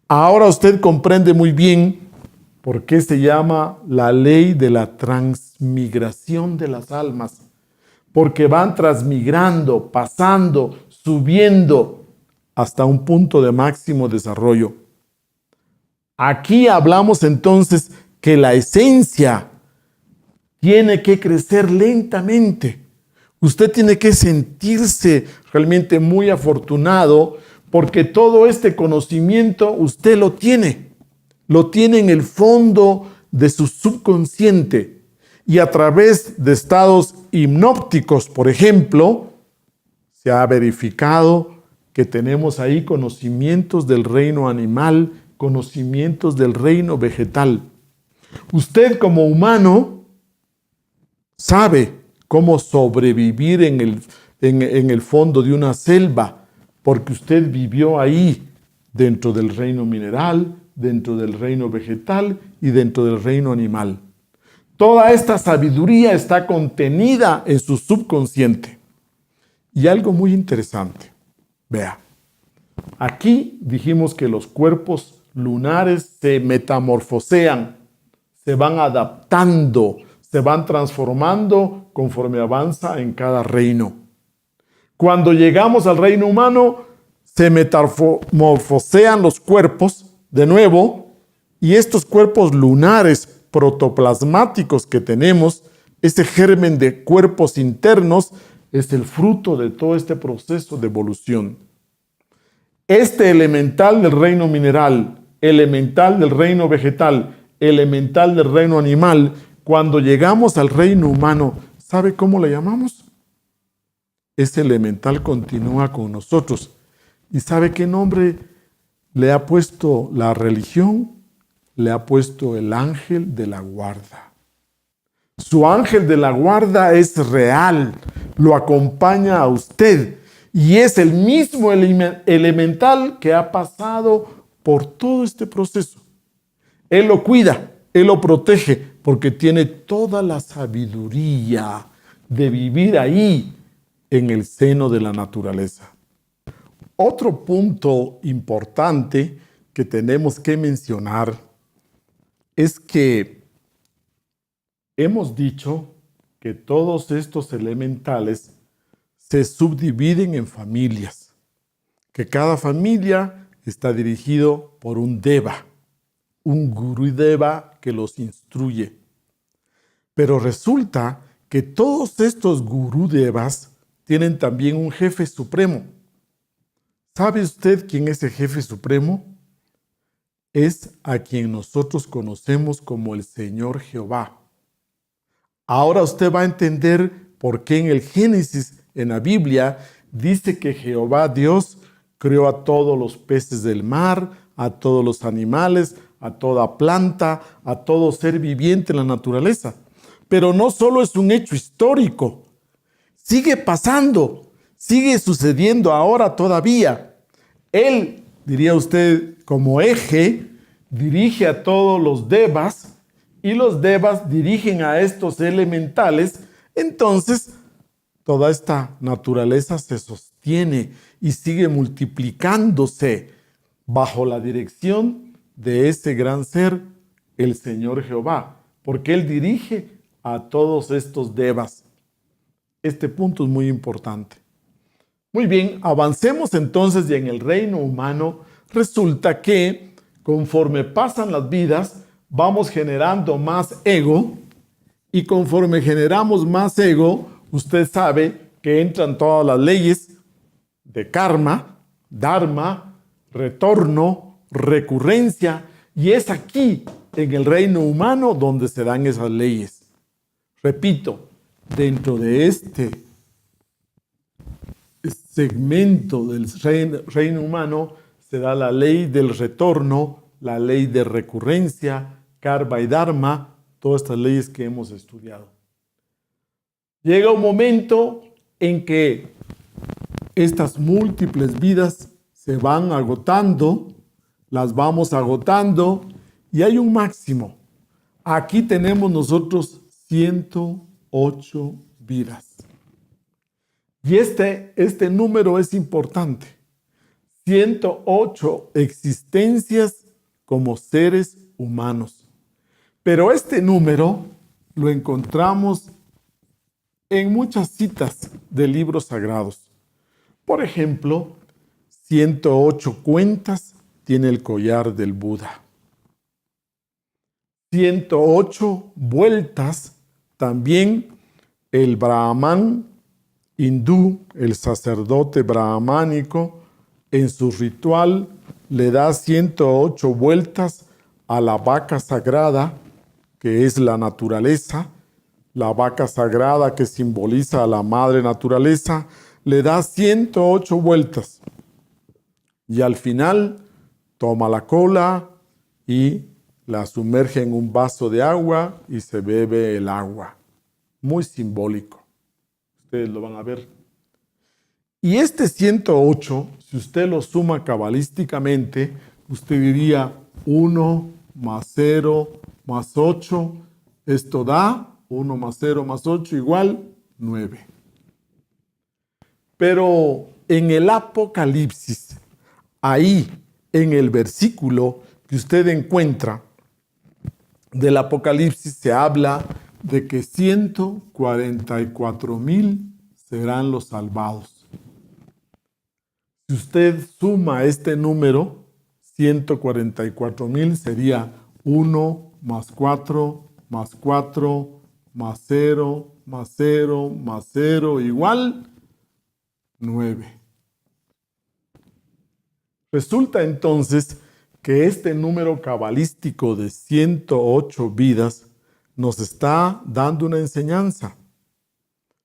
Ahora usted comprende muy bien por qué se llama la ley de la transmigración de las almas, porque van transmigrando, pasando, subiendo hasta un punto de máximo desarrollo. Aquí hablamos entonces que la esencia tiene que crecer lentamente. Usted tiene que sentirse realmente muy afortunado porque todo este conocimiento usted lo tiene en el fondo de su subconsciente y a través de estados hipnópticos, por ejemplo, se ha verificado que tenemos ahí conocimientos del reino animal, conocimientos del reino vegetal. Usted como humano sabe cómo sobrevivir en el fondo de una selva, porque usted vivió ahí, dentro del reino mineral, dentro del reino vegetal y dentro del reino animal. Toda esta sabiduría está contenida en su subconsciente. Y algo muy interesante, vea, aquí dijimos que los cuerpos lunares se metamorfosean, se van adaptando, se van transformando conforme avanza en cada reino. Cuando llegamos al reino humano, se metamorfosean los cuerpos de nuevo y estos cuerpos lunares protoplasmáticos que tenemos, ese germen de cuerpos internos, es el fruto de todo este proceso de evolución. Este elemental del reino mineral, elemental del reino vegetal, elemental del reino animal, cuando llegamos al reino humano, ¿sabe cómo le llamamos? Ese elemental continúa con nosotros. ¿Y sabe qué nombre le ha puesto la religión? Le ha puesto el ángel de la guarda. Su ángel de la guarda es real, lo acompaña a usted y es el mismo elemental que ha pasado por todo este proceso. Él lo cuida, él lo protege porque tiene toda la sabiduría de vivir ahí en el seno de la naturaleza. Otro punto importante que tenemos que mencionar es que hemos dicho que todos estos elementales se subdividen en familias, que cada familia está dirigido por un deva, un gurudeva que los instruye. Pero resulta que todos estos gurudevas tienen también un jefe supremo. ¿Sabe usted quién es el jefe supremo? Es a quien nosotros conocemos como el Señor Jehová. Ahora usted va a entender por qué en el Génesis, en la Biblia, dice que Jehová Dios creó a todos los peces del mar, a todos los animales, a toda planta, a todo ser viviente en la naturaleza. Pero no solo es un hecho histórico, sigue pasando, sigue sucediendo ahora todavía. Él, diría usted, como eje, dirige a todos los devas y los devas dirigen a estos elementales. Entonces, toda esta naturaleza se sostiene y sigue multiplicándose bajo la dirección de ese gran ser, el Señor Jehová, porque Él dirige a todos estos devas. Este punto es muy importante. Muy bien, avancemos entonces y en el reino humano resulta que conforme pasan las vidas vamos generando más ego, y conforme generamos más ego, usted sabe que entran todas las leyes de karma, dharma, retorno, recurrencia, y es aquí, en el reino humano, donde se dan esas leyes. Repito, dentro de este segmento del reino humano se da la ley del retorno, la ley de recurrencia, karma y dharma, todas estas leyes que hemos estudiado. Llega un momento en que estas múltiples vidas se van agotando, las vamos agotando, y hay un máximo. Aquí tenemos nosotros 108 vidas. Y este número es importante. 108 existencias como seres humanos. Pero este número lo encontramos en muchas citas de libros sagrados. Por ejemplo, 108 cuentas tiene el collar del Buda. 108 vueltas también el Brahman hindú, el sacerdote brahmánico, en su ritual le da 108 vueltas a la vaca sagrada, que es la naturaleza. La vaca sagrada que simboliza a la madre naturaleza, le da 108 vueltas. Y al final toma la cola y la sumerge en un vaso de agua y se bebe el agua. Muy simbólico. Ustedes lo van a ver. Y este 108, si usted lo suma cabalísticamente, usted diría 1 más 0 más 8. Esto da 1 más 0 más 8 igual 9. Pero en el Apocalipsis, ahí en el versículo que usted encuentra del Apocalipsis, se habla de que 144,000 serán los salvados. Si usted suma este número, 144,000 sería 1 más 4 más 4 más 0 más 0 más 0 igual 9. Resulta entonces que este número cabalístico de 108 vidas nos está dando una enseñanza,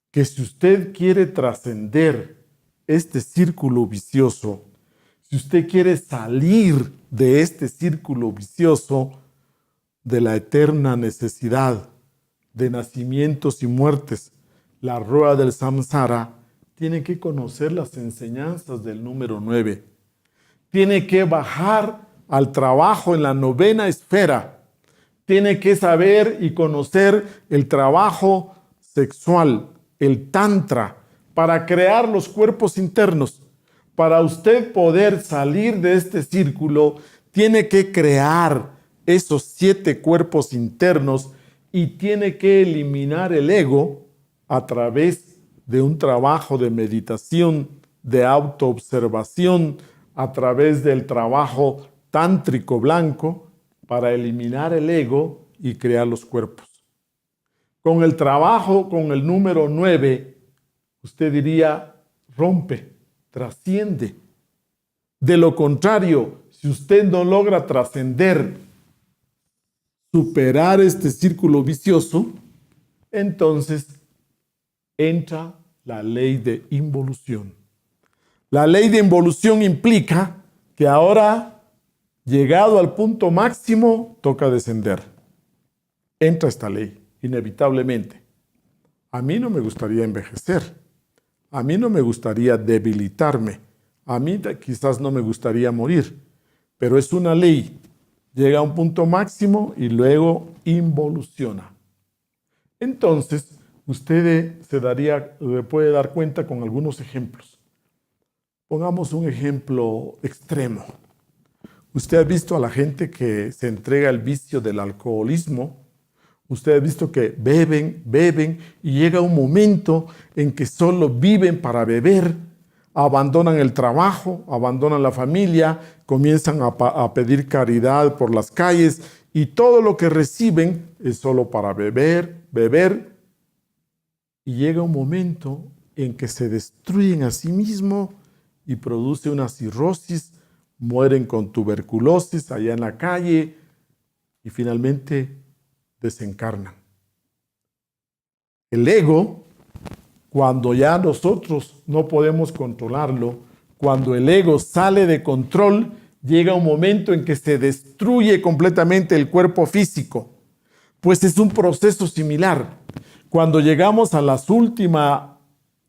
que si usted quiere trascender este círculo vicioso, si usted quiere salir de este círculo vicioso de la eterna necesidad de nacimientos y muertes, la rueda del samsara, tiene que conocer las enseñanzas del número 9. Tiene que bajar al trabajo en la novena esfera. Tiene que saber y conocer el trabajo sexual, el tantra, para crear los cuerpos internos. Para usted poder salir de este círculo, tiene que crear esos 7 cuerpos internos y tiene que eliminar el ego a través de un trabajo de meditación, de autoobservación, a través del trabajo tántrico blanco, para eliminar el ego y crear los cuerpos. Con el trabajo, con el número 9, usted diría, rompe, trasciende. De lo contrario, si usted no logra trascender, superar este círculo vicioso, entonces entra la ley de involución. La ley de involución implica que ahora, llegado al punto máximo, toca descender. Entra esta ley, inevitablemente. A mí no me gustaría envejecer. A mí no me gustaría debilitarme. A mí quizás no me gustaría morir. Pero es una ley. Llega a un punto máximo y luego involuciona. Entonces, usted se puede dar cuenta con algunos ejemplos. Pongamos un ejemplo extremo. Usted ha visto a la gente que se entrega al vicio del alcoholismo. Usted ha visto que beben y llega un momento en que solo viven para beber, abandonan el trabajo, abandonan la familia, comienzan a pedir caridad por las calles y todo lo que reciben es solo para beber, beber, y llega un momento en que se destruyen a sí mismos y produce una cirrosis, mueren con tuberculosis allá en la calle y finalmente desencarnan. El ego, cuando ya nosotros no podemos controlarlo, cuando el ego sale de control, llega un momento en que se destruye completamente el cuerpo físico. Pues es un proceso similar. Cuando llegamos a las últimas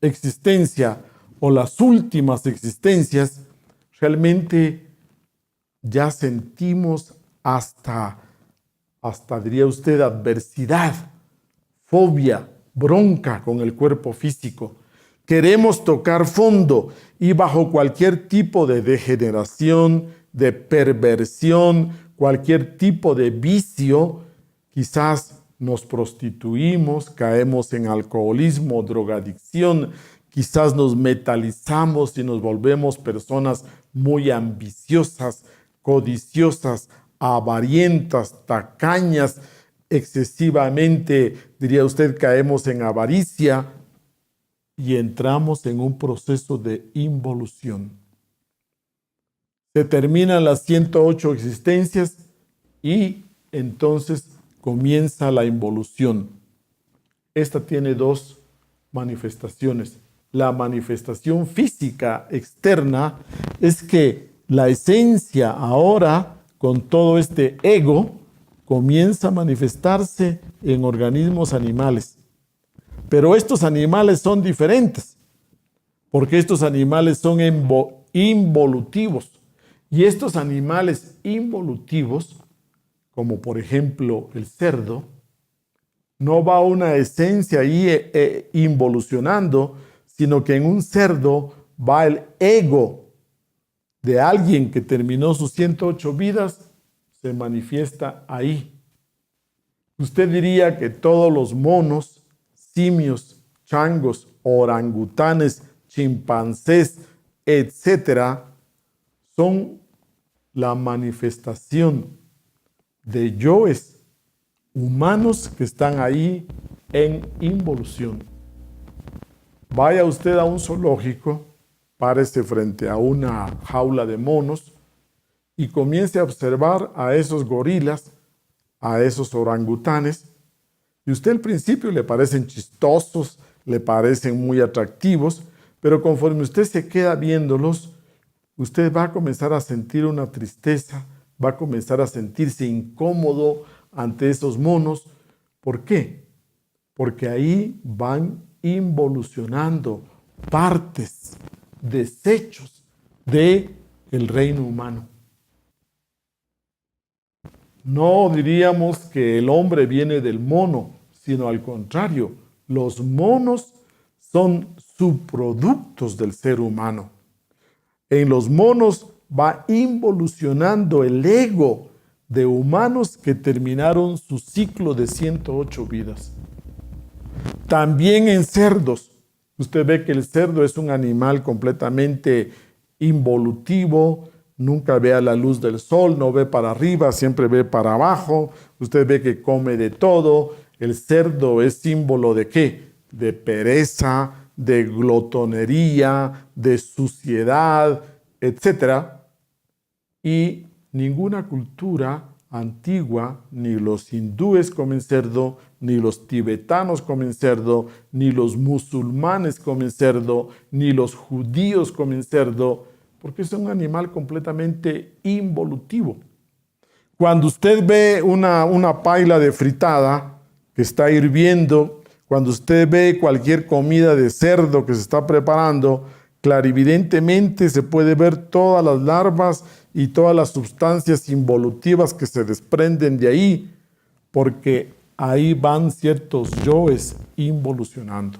existencias o las últimas existencias, realmente ya sentimos hasta diría usted, adversidad, fobia, bronca con el cuerpo físico. Queremos tocar fondo y bajo cualquier tipo de degeneración, de perversión, cualquier tipo de vicio, quizás nos prostituimos, caemos en alcoholismo, drogadicción, quizás nos metalizamos y nos volvemos personas muy ambiciosas, codiciosas, avarientas, tacañas, excesivamente, diría usted, caemos en avaricia y entramos en un proceso de involución. Se terminan las 108 existencias y entonces comienza la involución. Esta tiene dos manifestaciones. La manifestación física externa es que la esencia ahora, con todo este ego, comienza a manifestarse en organismos animales. Pero estos animales son diferentes, porque estos animales son involutivos. Y estos animales involutivos, como por ejemplo el cerdo, no va una esencia ahí involucionando, sino que en un cerdo va el ego de alguien que terminó sus 108 vidas, se manifiesta ahí. Usted diría que todos los monos, simios, changos, orangutanes, chimpancés, etcétera, son la manifestación de yoes humanos que están ahí en involución. Vaya usted a un zoológico, párese frente a una jaula de monos y comience a observar a esos gorilas, a esos orangutanes, y usted al principio le parecen chistosos, le parecen muy atractivos, pero conforme usted se queda viéndolos, usted va a comenzar a sentir una tristeza, va a comenzar a sentirse incómodo ante esos monos. ¿Por qué? Porque ahí van involucionando partes, desechos del reino humano. No diríamos que el hombre viene del mono, sino al contrario, los monos son subproductos del ser humano. En los monos va involucionando el ego de humanos que terminaron su ciclo de 108 vidas. También en cerdos. Usted ve que el cerdo es un animal completamente involutivo, nunca ve a la luz del sol, no ve para arriba, siempre ve para abajo. Usted ve que come de todo. El cerdo es símbolo ¿de qué? De pereza, de glotonería, de suciedad, etc. Y ninguna cultura antigua, ni los hindúes comen cerdo, ni los tibetanos comen cerdo, ni los musulmanes comen cerdo, ni los judíos comen cerdo, porque es un animal completamente involutivo. Cuando usted ve una paila de fritada que está hirviendo, cuando usted ve cualquier comida de cerdo que se está preparando, clarividentemente se puede ver todas las larvas y todas las sustancias involutivas que se desprenden de ahí, porque ahí van ciertos yoes involucionando.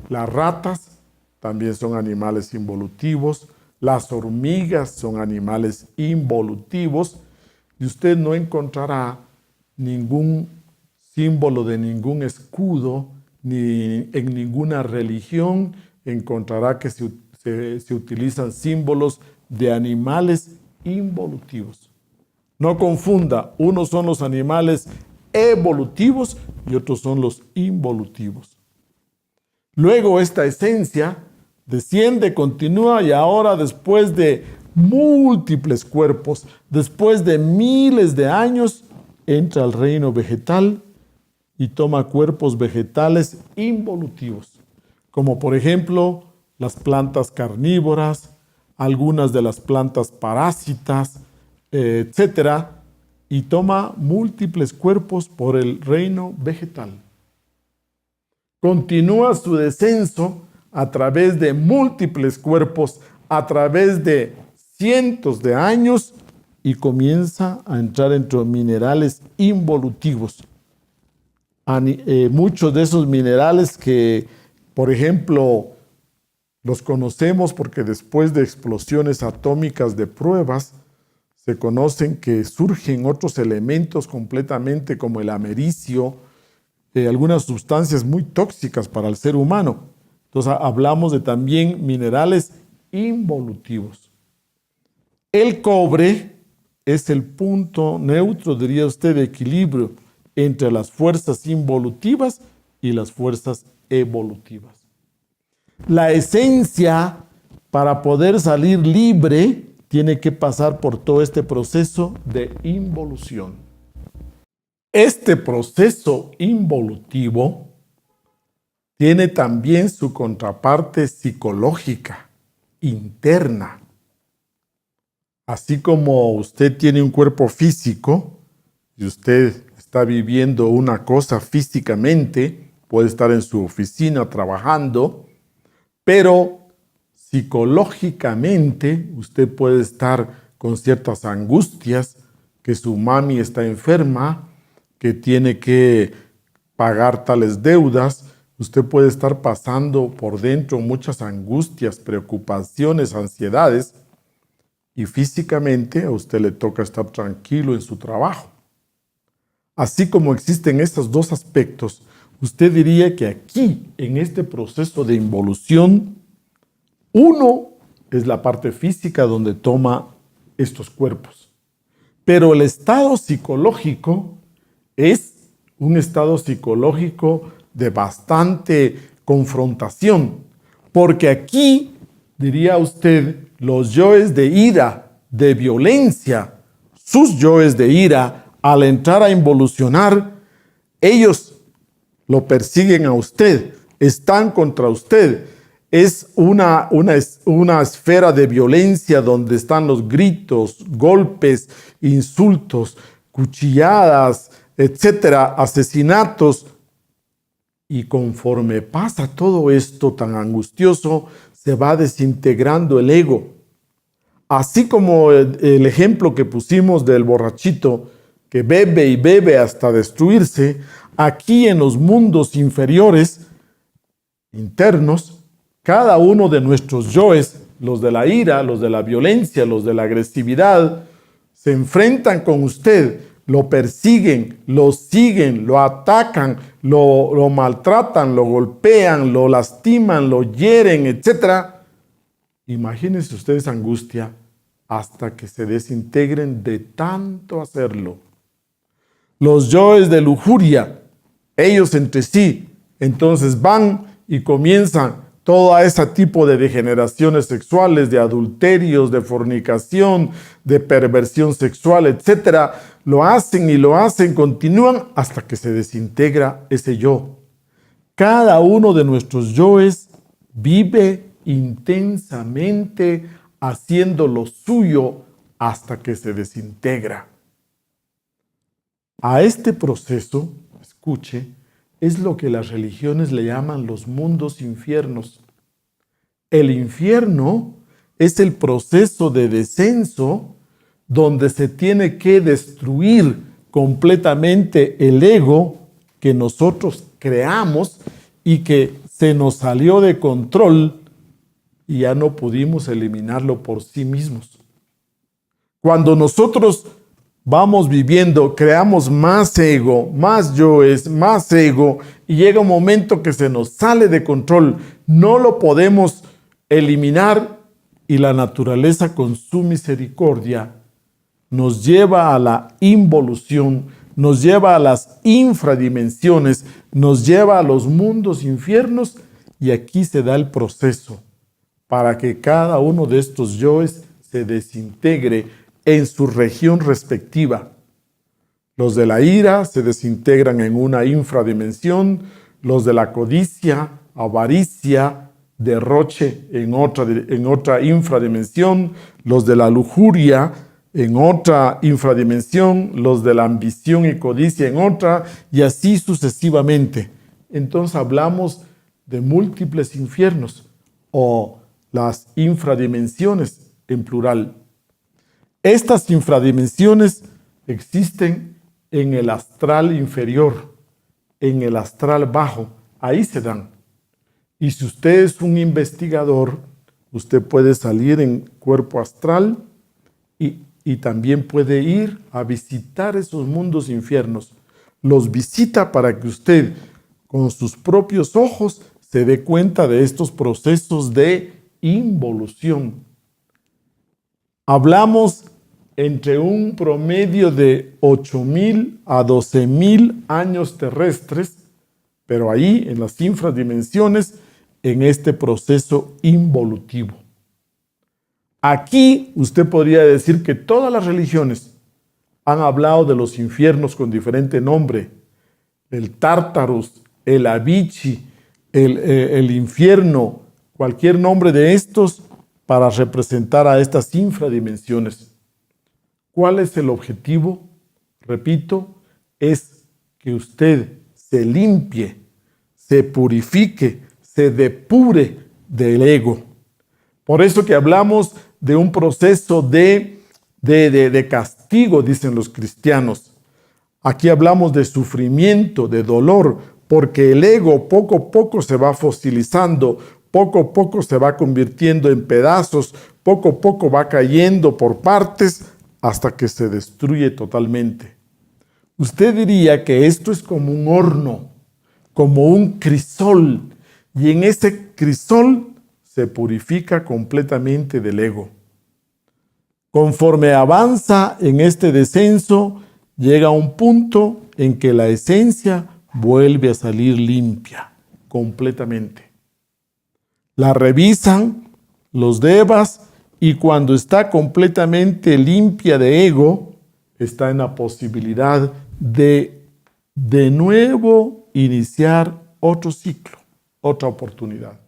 Las ratas también son animales involutivos, las hormigas son animales involutivos, y usted no encontrará ningún símbolo de ningún escudo, ni en ninguna religión encontrará que se utilizan símbolos de animales involutivos. No confunda, unos son los animales evolutivos y otros son los involutivos. Luego esta esencia desciende, continúa y ahora después de múltiples cuerpos, después de miles de años, entra al reino vegetal y toma cuerpos vegetales involutivos, como por ejemplo las plantas carnívoras, algunas de las plantas parásitas, etcétera, y toma múltiples cuerpos por el reino vegetal. Continúa su descenso a través de múltiples cuerpos, a través de cientos de años y comienza a entrar entre minerales involutivos. Muchos de esos minerales que, por ejemplo, los conocemos porque después de explosiones atómicas de pruebas, se conocen que surgen otros elementos completamente como el americio, algunas sustancias muy tóxicas para el ser humano. Entonces hablamos de también minerales involutivos. El cobre es el punto neutro, diría usted, de equilibrio entre las fuerzas involutivas y las fuerzas evolutivas. La esencia, para poder salir libre, tiene que pasar por todo este proceso de involución. Este proceso involutivo tiene también su contraparte psicológica, interna. Así como usted tiene un cuerpo físico y usted está viviendo una cosa físicamente, puede estar en su oficina trabajando, pero psicológicamente usted puede estar con ciertas angustias, que su mami está enferma, que tiene que pagar tales deudas. Usted puede estar pasando por dentro muchas angustias, preocupaciones, ansiedades, y físicamente a usted le toca estar tranquilo en su trabajo. Así como existen estos dos aspectos, usted diría que aquí, en este proceso de involución, uno es la parte física donde toma estos cuerpos. Pero el estado psicológico es un estado psicológico de bastante confrontación, porque aquí, diría usted, los yoes de ira, de violencia, sus yoes de ira, al entrar a involucionar, ellos lo persiguen a usted, están contra usted. Es una esfera de violencia donde están los gritos, golpes, insultos, cuchilladas, etcétera, asesinatos. Y conforme pasa todo esto tan angustioso, se va desintegrando el ego. Así como el ejemplo que pusimos del borrachito que bebe y bebe hasta destruirse, aquí en los mundos inferiores, internos, cada uno de nuestros yoes, los de la ira, los de la violencia, los de la agresividad, se enfrentan con usted, lo persiguen, lo siguen, lo atacan, lo maltratan, lo golpean, lo lastiman, lo hieren, etc. Imagínense ustedes angustia hasta que se desintegren de tanto hacerlo. Los yoes de lujuria, ellos entre sí, entonces van y comienzan todo ese tipo de degeneraciones sexuales, de adulterios, de fornicación, de perversión sexual, etc. Lo hacen y lo hacen, continúan hasta que se desintegra ese yo. Cada uno de nuestros yoes vive intensamente haciendo lo suyo hasta que se desintegra. A este proceso, escuche, es lo que las religiones le llaman los mundos infiernos. El infierno es el proceso de descenso donde se tiene que destruir completamente el ego que nosotros creamos y que se nos salió de control y ya no pudimos eliminarlo por sí mismos. Cuando nosotros vamos viviendo, creamos más ego, más yoes, más ego, y llega un momento que se nos sale de control, no lo podemos eliminar y la naturaleza con su misericordia nos lleva a la involución, nos lleva a las infradimensiones, nos lleva a los mundos infiernos, y aquí se da el proceso para que cada uno de estos yoes se desintegre en su región respectiva. Los de la ira se desintegran en una infradimensión, los de la codicia, avaricia, derroche en otra infradimensión, los de la lujuria en otra infradimensión, los de la ambición y codicia en otra, y así sucesivamente. Entonces hablamos de múltiples infiernos o las infradimensiones en plural. Estas infradimensiones existen en el astral inferior, en el astral bajo, ahí se dan. Y si usted es un investigador, usted puede salir en cuerpo astral y también puede ir a visitar esos mundos infiernos. Los visita para que usted, con sus propios ojos, se dé cuenta de estos procesos de involución. Hablamos entre un promedio de 8.000 a 12.000 años terrestres, pero ahí, en las infradimensiones, en este proceso involutivo. Aquí usted podría decir que todas las religiones han hablado de los infiernos con diferente nombre. El Tártarus, el Avichi, el infierno, cualquier nombre de estos para representar a estas infradimensiones. ¿Cuál es el objetivo? Repito, es que usted se limpie, se purifique, se depure del ego. Por eso que hablamos de un proceso de castigo, dicen los cristianos. Aquí hablamos de sufrimiento, de dolor, porque el ego poco a poco se va fosilizando, poco a poco se va convirtiendo en pedazos, poco a poco va cayendo por partes hasta que se destruye totalmente. Usted diría que esto es como un horno, como un crisol, y en ese crisol se purifica completamente del ego. Conforme avanza en este descenso, llega a un punto en que la esencia vuelve a salir limpia, completamente. La revisan los devas y cuando está completamente limpia de ego, está en la posibilidad de nuevo iniciar otro ciclo, otra oportunidad.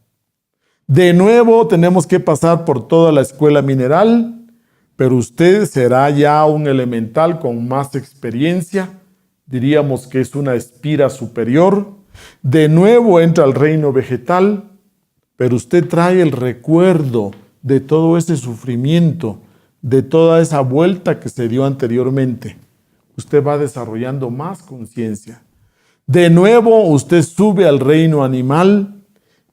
De nuevo tenemos que pasar por toda la escuela mineral, pero usted será ya un elemental con más experiencia, diríamos que es una espira superior. De nuevo entra al reino vegetal, pero usted trae el recuerdo de todo ese sufrimiento, de toda esa vuelta que se dio anteriormente. Usted va desarrollando más conciencia. De nuevo usted sube al reino animal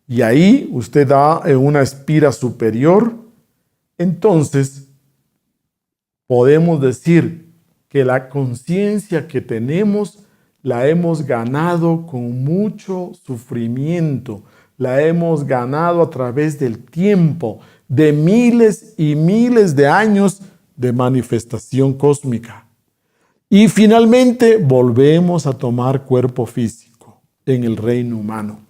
y ahí usted da en una espira superior. Entonces, podemos decir que la conciencia que tenemos la hemos ganado con mucho sufrimiento, la hemos ganado a través del tiempo, de miles y miles de años de manifestación cósmica. Y finalmente volvemos a tomar cuerpo físico en el reino humano.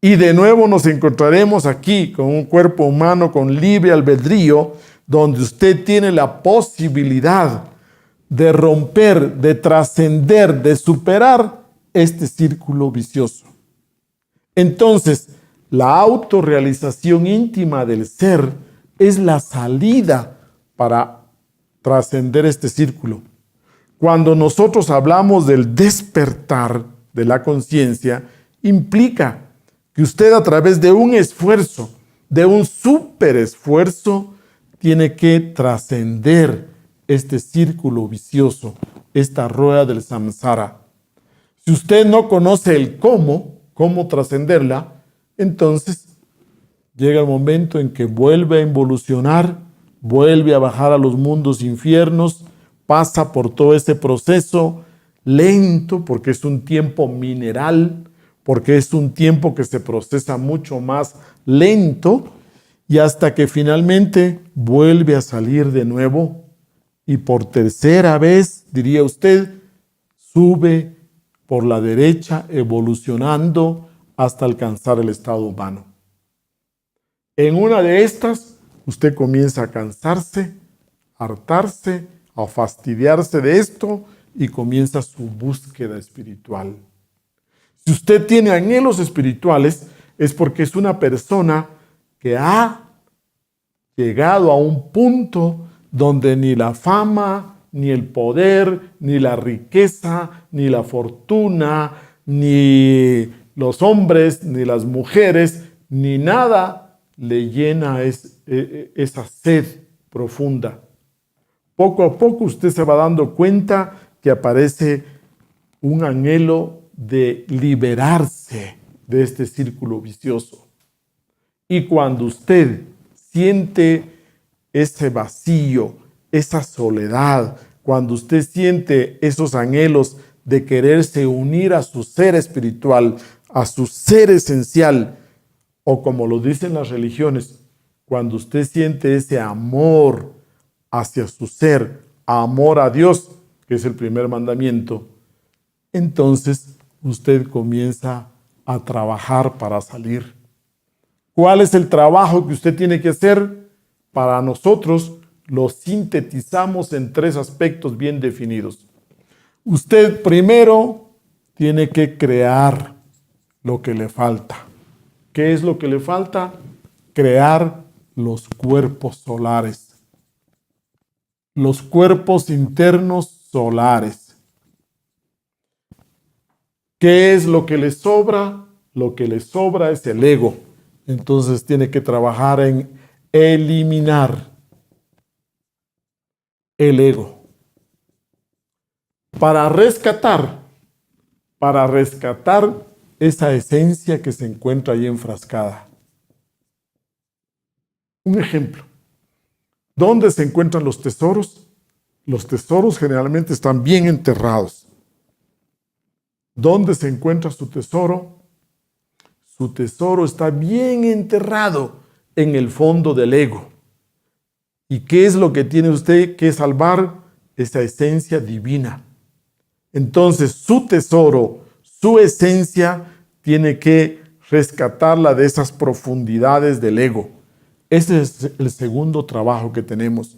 Y de nuevo nos encontraremos aquí con un cuerpo humano con libre albedrío, donde usted tiene la posibilidad de romper, de trascender, de superar este círculo vicioso. Entonces, la autorrealización íntima del ser es la salida para trascender este círculo. Cuando nosotros hablamos del despertar de la conciencia, implica que usted a través de un esfuerzo, de un superesfuerzo, tiene que trascender este círculo vicioso, esta rueda del samsara. Si usted no conoce el cómo trascenderla, entonces llega el momento en que vuelve a involucionar, vuelve a bajar a los mundos infiernos, pasa por todo ese proceso lento, porque es un tiempo mineral, porque es un tiempo que se procesa mucho más lento, y hasta que finalmente vuelve a salir de nuevo y por tercera vez, diría usted, sube por la derecha, evolucionando hasta alcanzar el estado humano. En una de estas, usted comienza a cansarse, a hartarse, a fastidiarse de esto y comienza su búsqueda espiritual. Si usted tiene anhelos espirituales, es porque es una persona que ha llegado a un punto donde ni la fama, ni el poder, ni la riqueza, ni la fortuna, ni los hombres, ni las mujeres, ni nada le llena esa sed profunda. Poco a poco usted se va dando cuenta que aparece un anhelo de liberarse de este círculo vicioso. Y cuando usted siente ese vacío, esa soledad, cuando usted siente esos anhelos de quererse unir a su ser espiritual, a su ser esencial, o como lo dicen las religiones, cuando usted siente ese amor hacia su ser, amor a Dios, que es el primer mandamiento, entonces usted comienza a trabajar para salir. ¿Cuál es el trabajo que usted tiene que hacer? Para nosotros lo sintetizamos en 3 aspectos bien definidos. Usted primero tiene que crear lo que le falta. ¿Qué es lo que le falta? Crear los cuerpos solares. Los cuerpos internos solares. ¿Qué es lo que le sobra? Lo que le sobra es el ego. Entonces tiene que trabajar en eliminar el ego. Para rescatar esa esencia que se encuentra ahí enfrascada. Un ejemplo. ¿Dónde se encuentran los tesoros? Los tesoros generalmente están bien enterrados. ¿Dónde se encuentra su tesoro? Su tesoro está bien enterrado en el fondo del ego. ¿Y qué es lo que tiene usted que salvar? Esa esencia divina. Entonces, su tesoro, su esencia, tiene que rescatarla de esas profundidades del ego. Ese es el segundo trabajo que tenemos.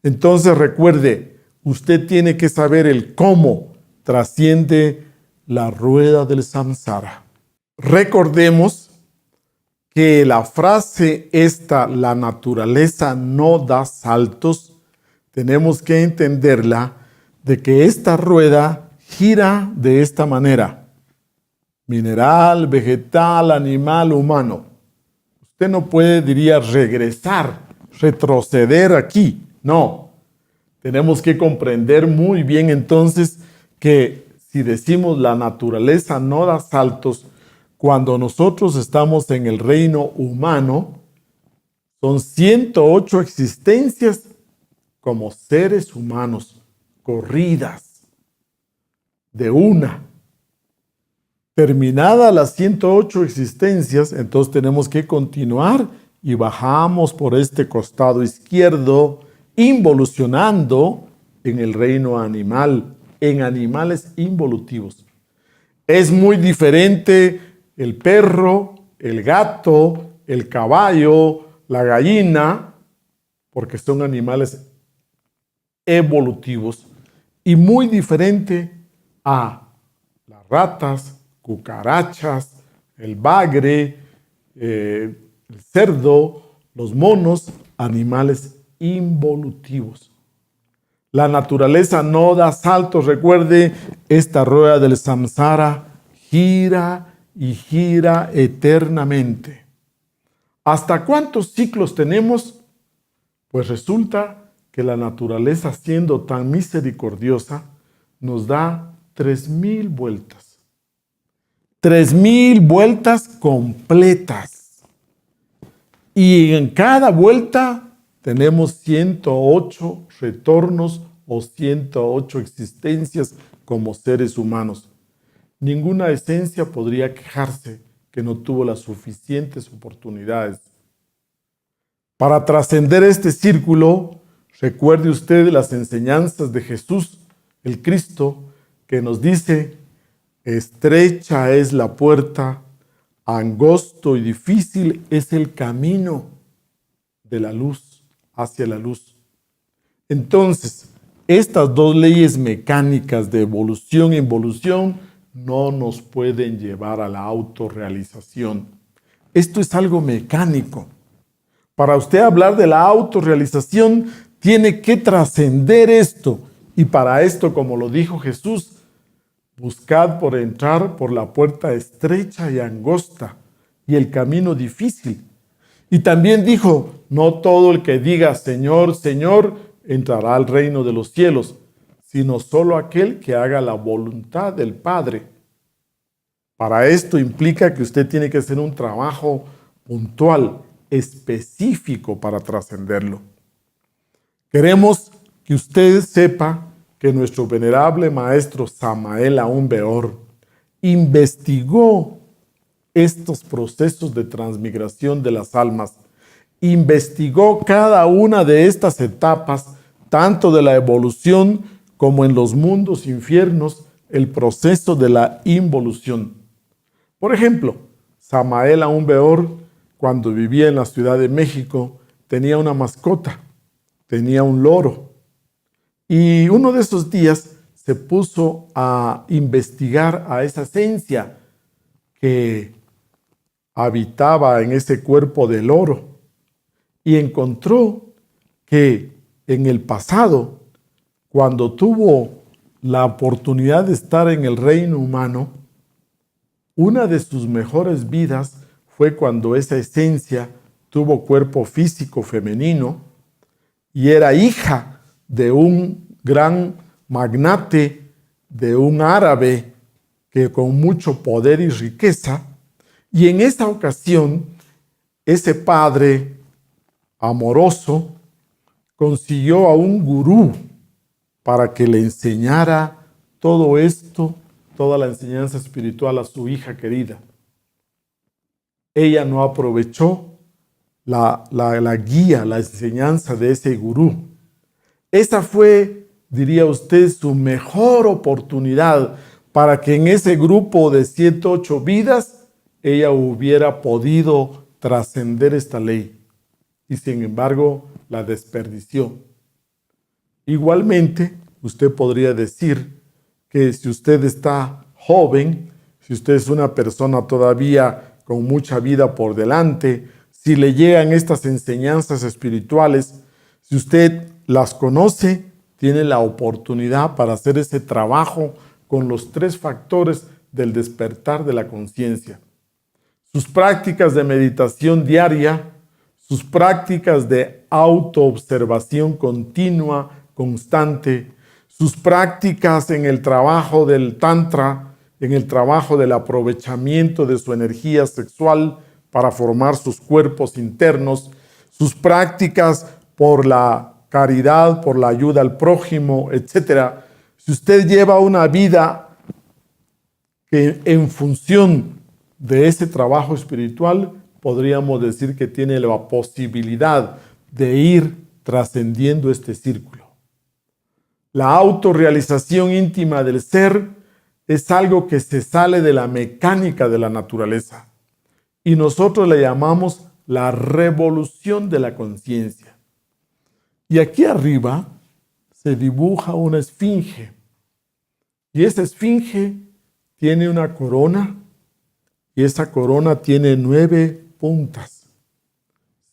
Entonces, recuerde, usted tiene que saber el cómo trasciende la rueda del samsara. Recordemos que la frase esta, la naturaleza no da saltos, tenemos que entenderla de que esta rueda gira de esta manera. Mineral, vegetal, animal, humano. Usted no puede, diría, regresar, retroceder aquí. No. Tenemos que comprender muy bien entonces que si decimos la naturaleza no da saltos, cuando nosotros estamos en el reino humano, son 108 existencias como seres humanos, corridas, de una. Terminada las 108 existencias, entonces tenemos que continuar y bajamos por este costado izquierdo, involucionando en el reino animal, en animales involutivos. Es muy diferente el perro, el gato, el caballo, la gallina, porque son animales evolutivos, y muy diferente a las ratas, cucarachas, el bagre, el cerdo, los monos, animales involutivos. La naturaleza no da saltos. Recuerde, esta rueda del samsara gira y gira eternamente. ¿Hasta cuántos ciclos tenemos? Pues resulta que la naturaleza, siendo tan misericordiosa, nos da 3000 vueltas. 3000 vueltas completas. Y en cada vuelta tenemos 108 retornos o 108 existencias como seres humanos. Ninguna esencia podría quejarse que no tuvo las suficientes oportunidades. Para trascender este círculo, Recuerde usted las enseñanzas de Jesús, el Cristo, que nos dice: estrecha es la puerta, angosto y difícil es el camino de la luz hacia la luz. Entonces, estas dos leyes mecánicas de evolución e involución no nos pueden llevar a la autorrealización. Esto es algo mecánico. Para usted hablar de la autorrealización, tiene que trascender esto. Y para esto, como lo dijo Jesús, buscad por entrar por la puerta estrecha y angosta y el camino difícil. Y también dijo: no todo el que diga Señor, Señor, entrará al reino de los cielos, sino solo aquel que haga la voluntad del Padre. Para esto implica que usted tiene que hacer un trabajo puntual, específico para trascenderlo. Queremos que usted sepa que nuestro venerable maestro Samael Aún Weor investigó estos procesos de transmigración de las almas, investigó cada una de estas etapas, tanto de la evolución como en los mundos infiernos, el proceso de la involución. Por ejemplo, Samael Aún Weor, cuando vivía en la Ciudad de México, tenía una mascota, tenía un loro. Y uno de esos días se puso a investigar a esa esencia que habitaba en ese cuerpo del loro y encontró que en el pasado, cuando tuvo la oportunidad de estar en el reino humano, una de sus mejores vidas fue cuando esa esencia tuvo cuerpo físico femenino y era hija de un gran magnate, de un árabe que con mucho poder y riqueza. Y en esa ocasión, ese padre amoroso consiguió a un gurú para que le enseñara todo esto, toda la enseñanza espiritual a su hija querida. Ella no aprovechó la guía, la enseñanza de ese gurú. Esa fue, diría usted, su mejor oportunidad para que en ese grupo de 7, 8 vidas ella hubiera podido trascender esta ley. Y sin embargo, la desperdició. Igualmente, usted podría decir que si usted está joven, si usted es una persona todavía con mucha vida por delante, si le llegan estas enseñanzas espirituales, si usted las conoce, tiene la oportunidad para hacer ese trabajo con los 3 factores del despertar de la conciencia. Sus prácticas de meditación diaria, sus prácticas de autoobservación continua, constante, sus prácticas en el trabajo del Tantra, en el trabajo del aprovechamiento de su energía sexual para formar sus cuerpos internos, sus prácticas por la caridad, por la ayuda al prójimo, etc. Si usted lleva una vida que en función de ese trabajo espiritual, podríamos decir que tiene la posibilidad de ir trascendiendo este círculo. La autorrealización íntima del ser es algo que se sale de la mecánica de la naturaleza y nosotros le llamamos la revolución de la conciencia. Y aquí arriba se dibuja una esfinge y esa esfinge tiene una corona y esa corona tiene 9 puntas,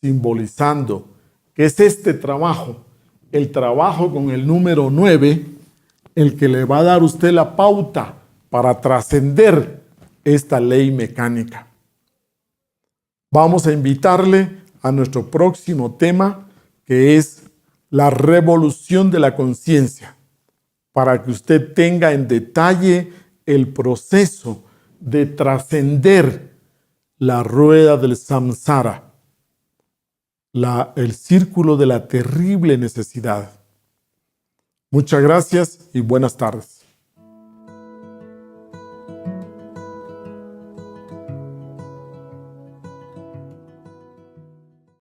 simbolizando que es este trabajo, el trabajo con el número 9, el que le va a dar a usted la pauta para trascender esta ley mecánica. Vamos a invitarle a nuestro próximo tema, que es la revolución de la conciencia, para que usted tenga en detalle el proceso de trascender la rueda del samsara, el círculo de la terrible necesidad. Muchas gracias y buenas tardes.